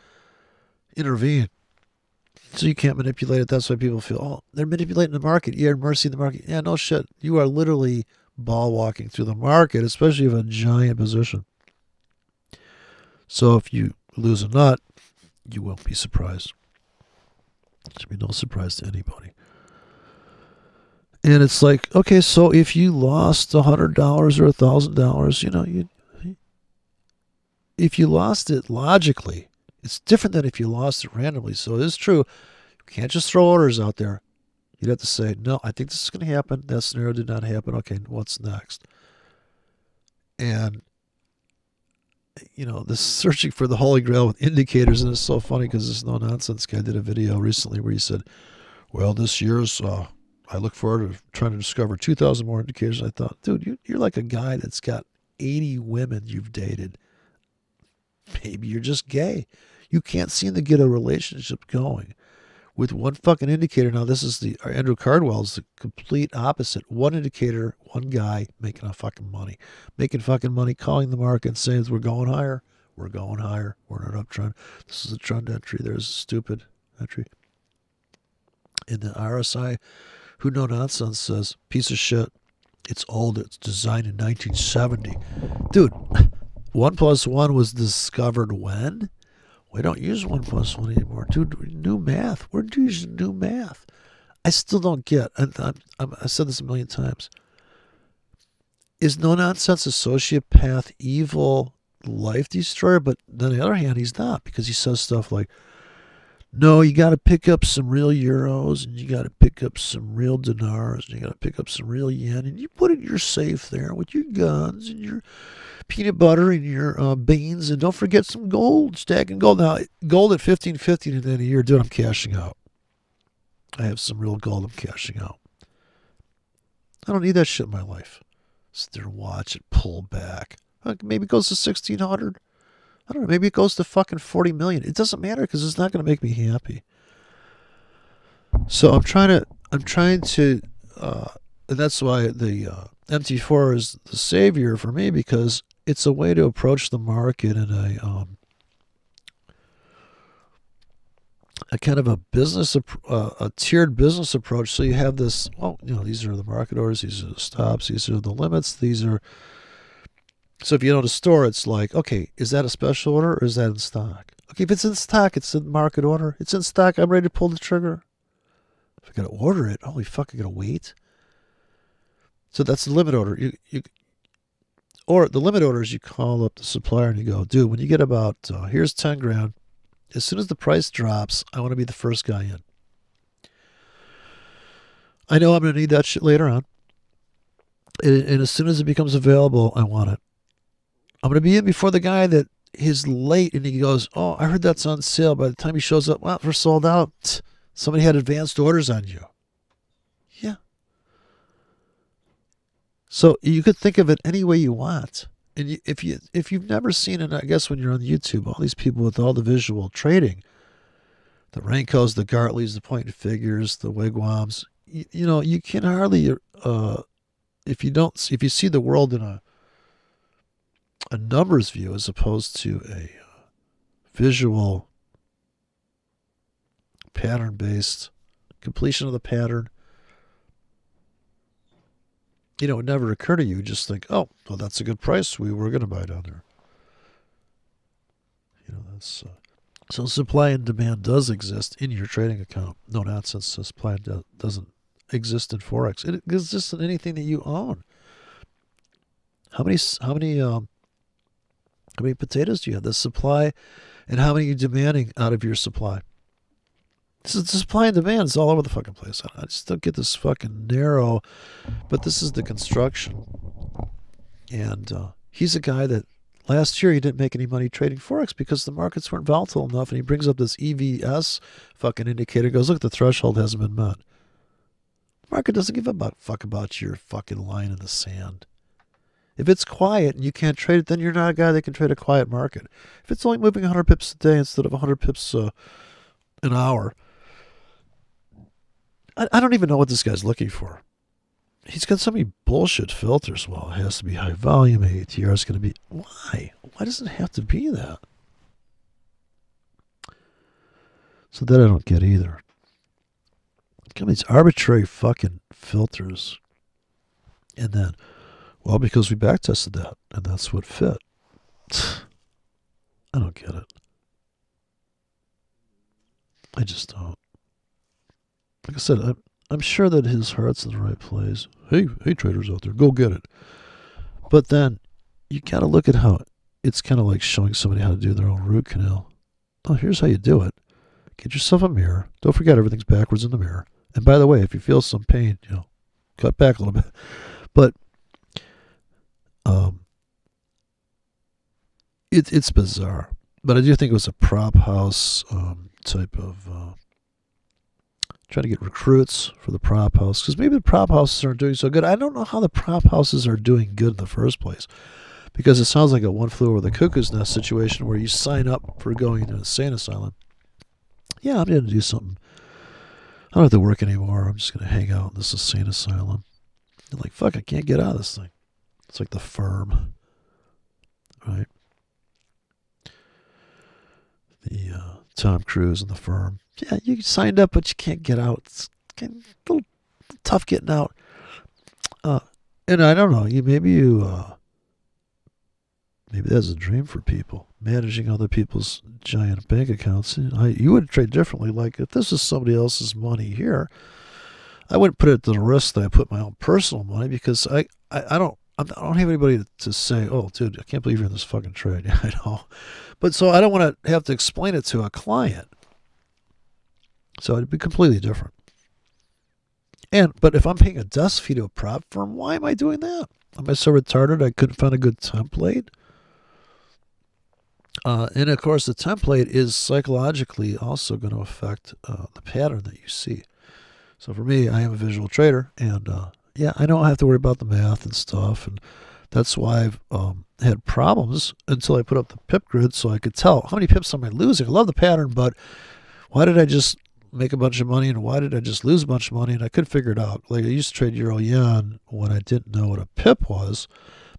intervene, so you can't manipulate it. That's why people feel, oh, they're manipulating the market. You're mercy of the market. Yeah, no shit. You are literally ball walking through the market, especially if you have a giant position. So if you lose a nut, you won't be surprised. It should be no surprise to anybody. And it's like, okay, so if you lost $100 or $1,000, if you lost it logically, it's different than if you lost it randomly. So it is true. You can't just throw orders out there. You'd have to say, no, I think this is going to happen. That scenario did not happen. Okay, what's next? And, this searching for the Holy Grail with indicators, and it's so funny because this no-nonsense guy did a video recently where he said, well, this year's, I look forward to trying to discover 2,000 more indicators. I thought, dude, you're like a guy that's got 80 women you've dated. Maybe you're just gay. You can't seem to get a relationship going with one fucking indicator. Now, this is Andrew Cardwell's the complete opposite. One indicator, one guy making fucking money, calling the market and saying, we're going higher. We're going higher. We're in an uptrend. This is a trend entry. There's a stupid entry. In the RSI, who no nonsense says, piece of shit. It's old. It's designed in 1970. Dude, 1 + 1 was discovered when? We don't use 1 + 1 anymore. Dude, new math. We're using new math. I still don't get, and I said this a million times. Is no nonsense a sociopath, evil life destroyer? But on the other hand, he's not, because he says stuff like, no, you got to pick up some real euros, and you got to pick up some real dinars, and you got to pick up some real yen, and you put it in your safe there with your guns and your peanut butter and your beans, and don't forget some gold, stacking gold. Now, gold at 15.50 at the end of the year, dude, I'm cashing out. I have some real gold I'm cashing out. I don't need that shit in my life. Sit there and watch it pull back. Maybe it goes to 1,600. I don't know, maybe it goes to fucking 40 million. It doesn't matter because it's not going to make me happy. So I'm trying to, and that's why the MT4 is the savior for me, because it's a way to approach the market in a kind of a business, a tiered business approach. So you have this, these are the market orders, these are the stops, these are the limits, these are. So if you know the store, it's like, okay, is that a special order or is that in stock? Okay, if it's in stock, it's in market order. It's in stock, I'm ready to pull the trigger. If I got to order it, holy fuck, I got to wait. So that's the limit order. Or the limit order is you call up the supplier and you go, dude, when you get about, here's 10 grand, as soon as the price drops, I want to be the first guy in. I know I'm going to need that shit later on. And as soon as it becomes available, I want it. I'm going to be in before the guy that is late and he goes, oh, I heard that's on sale. By the time he shows up, well, we're sold out. Somebody had advanced orders on you. Yeah. So you could think of it any way you want. And if you've never seen it, I guess when you're on YouTube, all these people with all the visual trading, the Rankos, the Gartleys, the pointed figures, the wigwams, you can hardly, if you see the world in a numbers view as opposed to a visual pattern-based completion of the pattern, it would never occur to you. Just think, oh, well, that's a good price. We were going to buy down there. That's so supply and demand does exist in your trading account. No nonsense. Supply doesn't exist in forex. It exists in anything that you own. How many potatoes do you have? The supply, and how many are you demanding out of your supply? This is the supply and demand. It's all over the fucking place. I just don't get this fucking narrow. But this is the construction, and he's a guy that last year he didn't make any money trading forex because the markets weren't volatile enough. And he brings up this EVS fucking indicator. Goes, look, the threshold hasn't been met. The market doesn't give a fuck about your fucking line in the sand. If it's quiet and you can't trade it, then you're not a guy that can trade a quiet market. If it's only moving 100 pips a day instead of 100 pips an hour, I don't even know what this guy's looking for. He's got so many bullshit filters. Well, it has to be high volume. ATR is going to be... Why? Why does it have to be that? So that I don't get either. Look at these arbitrary fucking filters. And then... Well, because we backtested that, and that's what fit. I don't get it. I just don't. Like I said, I'm sure that his heart's in the right place. Hey, traders out there, go get it. But then, you gotta look at how it's kind of like showing somebody how to do their own root canal. Oh, here's how you do it. Get yourself a mirror. Don't forget everything's backwards in the mirror. And by the way, if you feel some pain, cut back a little bit. But it's bizarre, but I do think it was a prop house type of trying to get recruits for the prop house, because maybe the prop houses aren't doing so good. I don't know how the prop houses are doing good in the first place, because it sounds like a one flew over the cuckoo's nest situation where you sign up for going to an insane asylum. Yeah, I'm going to do something. I don't have to work anymore. I'm just going to hang out in this insane asylum. And like, fuck, I can't get out of this thing. It's like The Firm, right? The Tom Cruise and The Firm. Yeah, you signed up, but you can't get out. It's getting a little tough getting out. And I don't know. Maybe that's a dream for people, managing other people's giant bank accounts. You would trade differently. Like if this is somebody else's money here, I wouldn't put it to the risk that I put my own personal money, because I don't have anybody to say, oh, dude, I can't believe you're in this fucking trade. I know. But so I don't want to have to explain it to a client. So it'd be completely different. But if I'm paying a desk fee to a prop firm, why am I doing that? Am I so retarded I couldn't find a good template? And of course, the template is psychologically also going to affect the pattern that you see. So for me, I am a visual trader, and I don't have to worry about the math and stuff, and that's why I've had problems until I put up the pip grid so I could tell how many pips am I losing. I love the pattern, but why did I just make a bunch of money, and why did I just lose a bunch of money? And I couldn't figure it out. Like I used to trade Euro Yen when I didn't know what a pip was,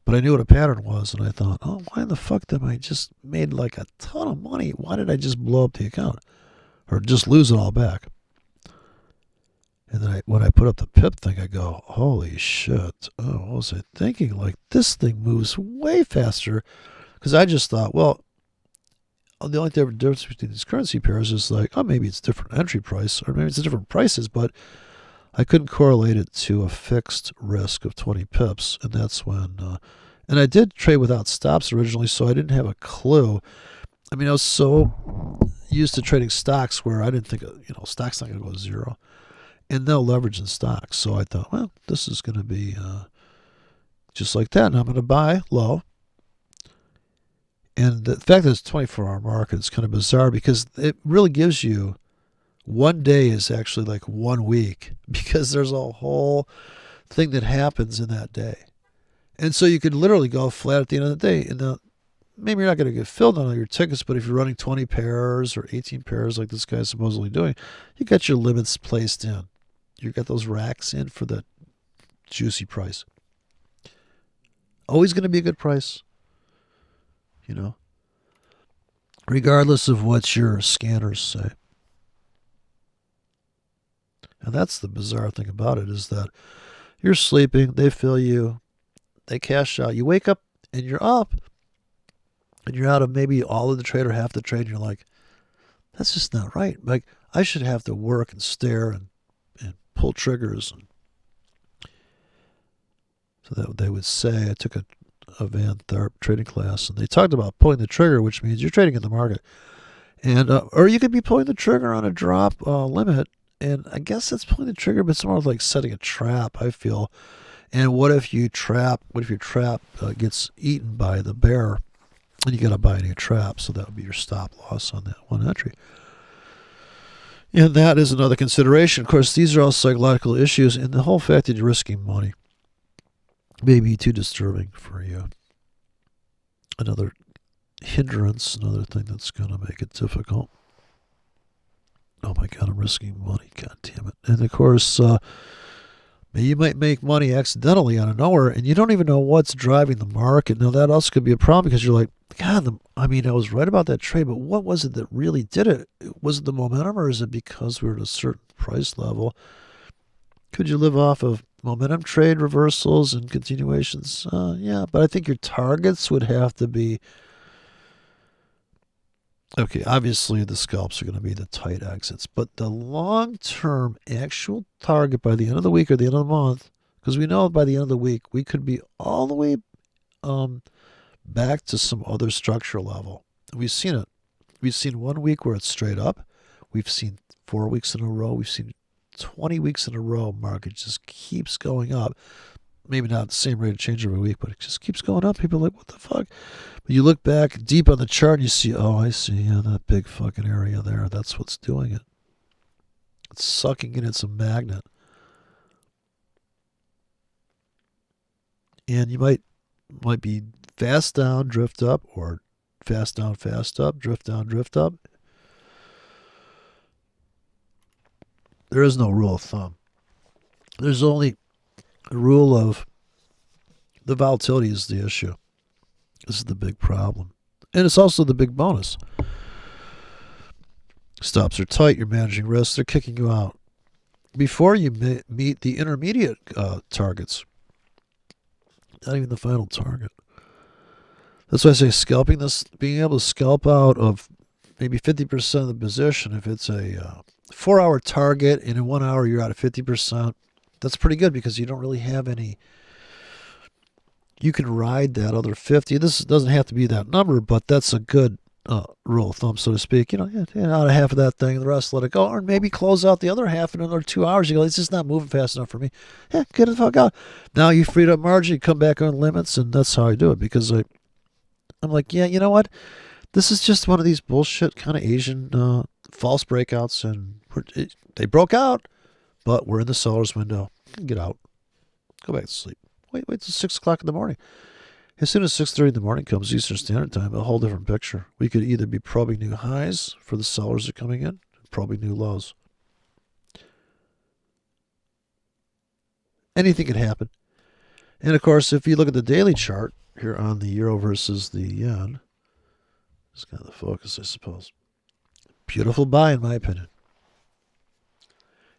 but I knew what a pattern was, and I thought, oh, why in the fuck did I just made like a ton of money? Why did I just blow up the account or just lose it all back? And then when I put up the pip thing, I go, holy shit. Oh, what was I thinking? Like, this thing moves way faster. Because I just thought, well, the only difference between these currency pairs is like, oh, maybe it's different entry price, or maybe it's different prices, but I couldn't correlate it to a fixed risk of 20 pips. And that's when, and I did trade without stops originally, so I didn't have a clue. I mean, I was so used to trading stocks where I didn't think, stock's not going to go to zero. And no leverage in stocks. So I thought, well, this is going to be just like that. And I'm going to buy low. And the fact that it's a 24-hour market is kind of bizarre, because it really gives you one day is actually like 1 week, because there's a whole thing that happens in that day. And so you could literally go flat at the end of the day. And maybe you're not going to get filled on all your tickets, but if you're running 20 pairs or 18 pairs like this guy's supposedly doing, you got your limits placed in. You got those racks in for the juicy price. Always going to be a good price, regardless of what your scanners say. And that's the bizarre thing about it, is that you're sleeping, they fill you, they cash out, you wake up and you're up, and you're out of maybe all of the trade or half the trade, and you're like, that's just not right. Like, I should have to work and stare and pull triggers. And so that they would say, I took a Van Tharp trading class, and they talked about pulling the trigger, which means you're trading in the market. And or you could be pulling the trigger on a drop limit, and I guess that's pulling the trigger, but it's more like setting a trap, I feel. And what if your trap gets eaten by the bear, and you got to buy a new trap? So that would be your stop loss on that one entry. And that is another consideration. Of course, these are all psychological issues, and the whole fact that you're risking money may be too disturbing for you. Another hindrance, another thing that's going to make it difficult. Oh my God, I'm risking money. God damn it. And of course, you might make money accidentally out of nowhere, and you don't even know what's driving the market. Now, that also could be a problem because you're like, God, I was right about that trade, but what was it that really did it? Was it the momentum, or is it because we're at a certain price level? Could you live off of momentum trade reversals and continuations? Yeah, but I think your targets would have to be... Okay, obviously the scalps are going to be the tight exits, but the long-term actual target by the end of the week or the end of the month, because we know by the end of the week we could be all the way back to some other structural level. We've seen it. We've seen 1 week where it's straight up. We've seen 4 weeks in a row. We've seen 20 weeks in a row. Market just keeps going up. Maybe not the same rate of change every week, but it just keeps going up. People are like, what the fuck? But you look back deep on the chart and you see, oh, I see, yeah, that big fucking area there. That's what's doing it. It's sucking in. It's a magnet. And you might be fast down, drift up, or fast down, fast up, drift down, drift up. There is no rule of thumb. There's only a rule of the volatility is the issue. This is the big problem. And it's also the big bonus. Stops are tight. You're managing risks. They're kicking you out. Before you meet the intermediate targets, not even the final target. That's why I say scalping this, being able to scalp out of maybe 50% of the position. If it's a 4-hour target and in 1 hour you're out of 50%, that's pretty good because you don't really have any. You can ride that other 50. This doesn't have to be that number, but that's a good rule of thumb, so to speak. Out of half of that thing, the rest let it go, or maybe close out the other half in another 2 hours. You go, it's just not moving fast enough for me. Yeah, get the fuck out. Now you freed up margin, you come back on limits, and that's how I do it because I'm like, yeah, you know what? This is just one of these bullshit kind of Asian false breakouts, and they broke out, but we're in the seller's window. Get out. Go back to sleep. Wait till 6 o'clock in the morning. As soon as 6:30 in the morning comes, Eastern Standard Time, a whole different picture. We could either be probing new highs for the sellers that are coming in, probing new lows. Anything could happen. And of course, if you look at the daily chart here on the euro versus the yen, it's kind of the focus, I suppose. Beautiful buy, in my opinion.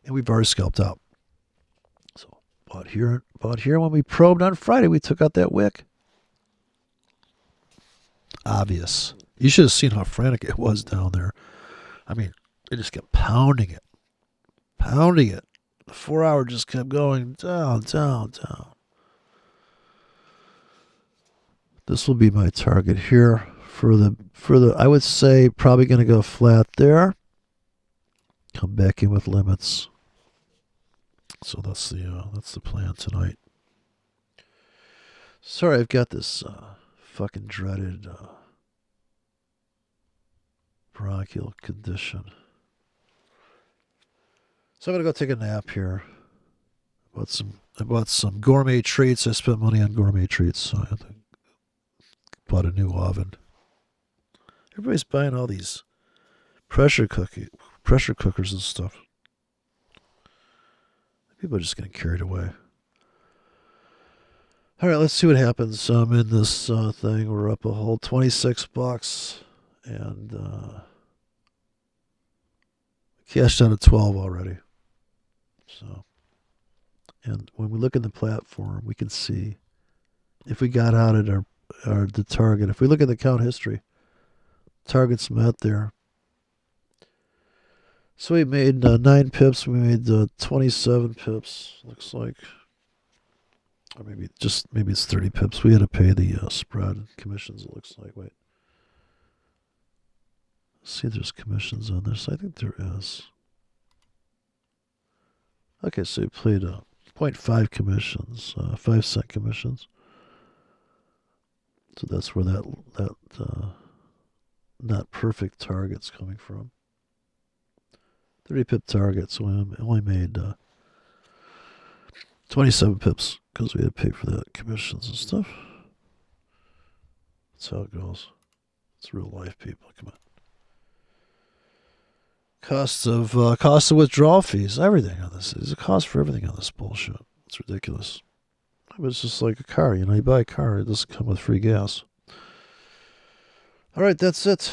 And we've already scalped out. So, bought here when we probed on Friday, we took out that wick. Obvious. You should have seen how frantic it was down there. They just kept pounding it. The 4 hour just kept going down, down, down. This will be my target here for the I would say probably going to go flat there. Come back in with limits. So that's the plan tonight. Sorry, I've got this fucking dreaded bronchial condition. So I'm gonna go take a nap here. I bought some gourmet treats. I spent money on gourmet treats, so I bought a new oven. Everybody's buying all these pressure cookers and stuff. People are just getting carried away. All right, let's see what happens. I'm in this thing. We're up a whole $26, and cashed out at 12 already. So, and when we look at the platform, we can see if we got out at our are the target. If we look at the account history, targets met there. So we made 9 pips. We made 27 pips. Looks like, or maybe it's 30 pips. We had to pay the spread commissions. It looks like. Wait, see, there's commissions on this. I think there is. Okay, so we played 0.5 commissions, 5-cent commissions. So that's where that not perfect target's coming from. 30 pip target, so we only made 27 pips because we had to pay for the commissions and stuff. That's how it goes. It's real life, people. Come on. Cost of withdrawal fees, everything on this. There's a cost for everything on this bullshit. It's ridiculous. But it's just like a car. You buy a car, it doesn't come with free gas. All right, that's it.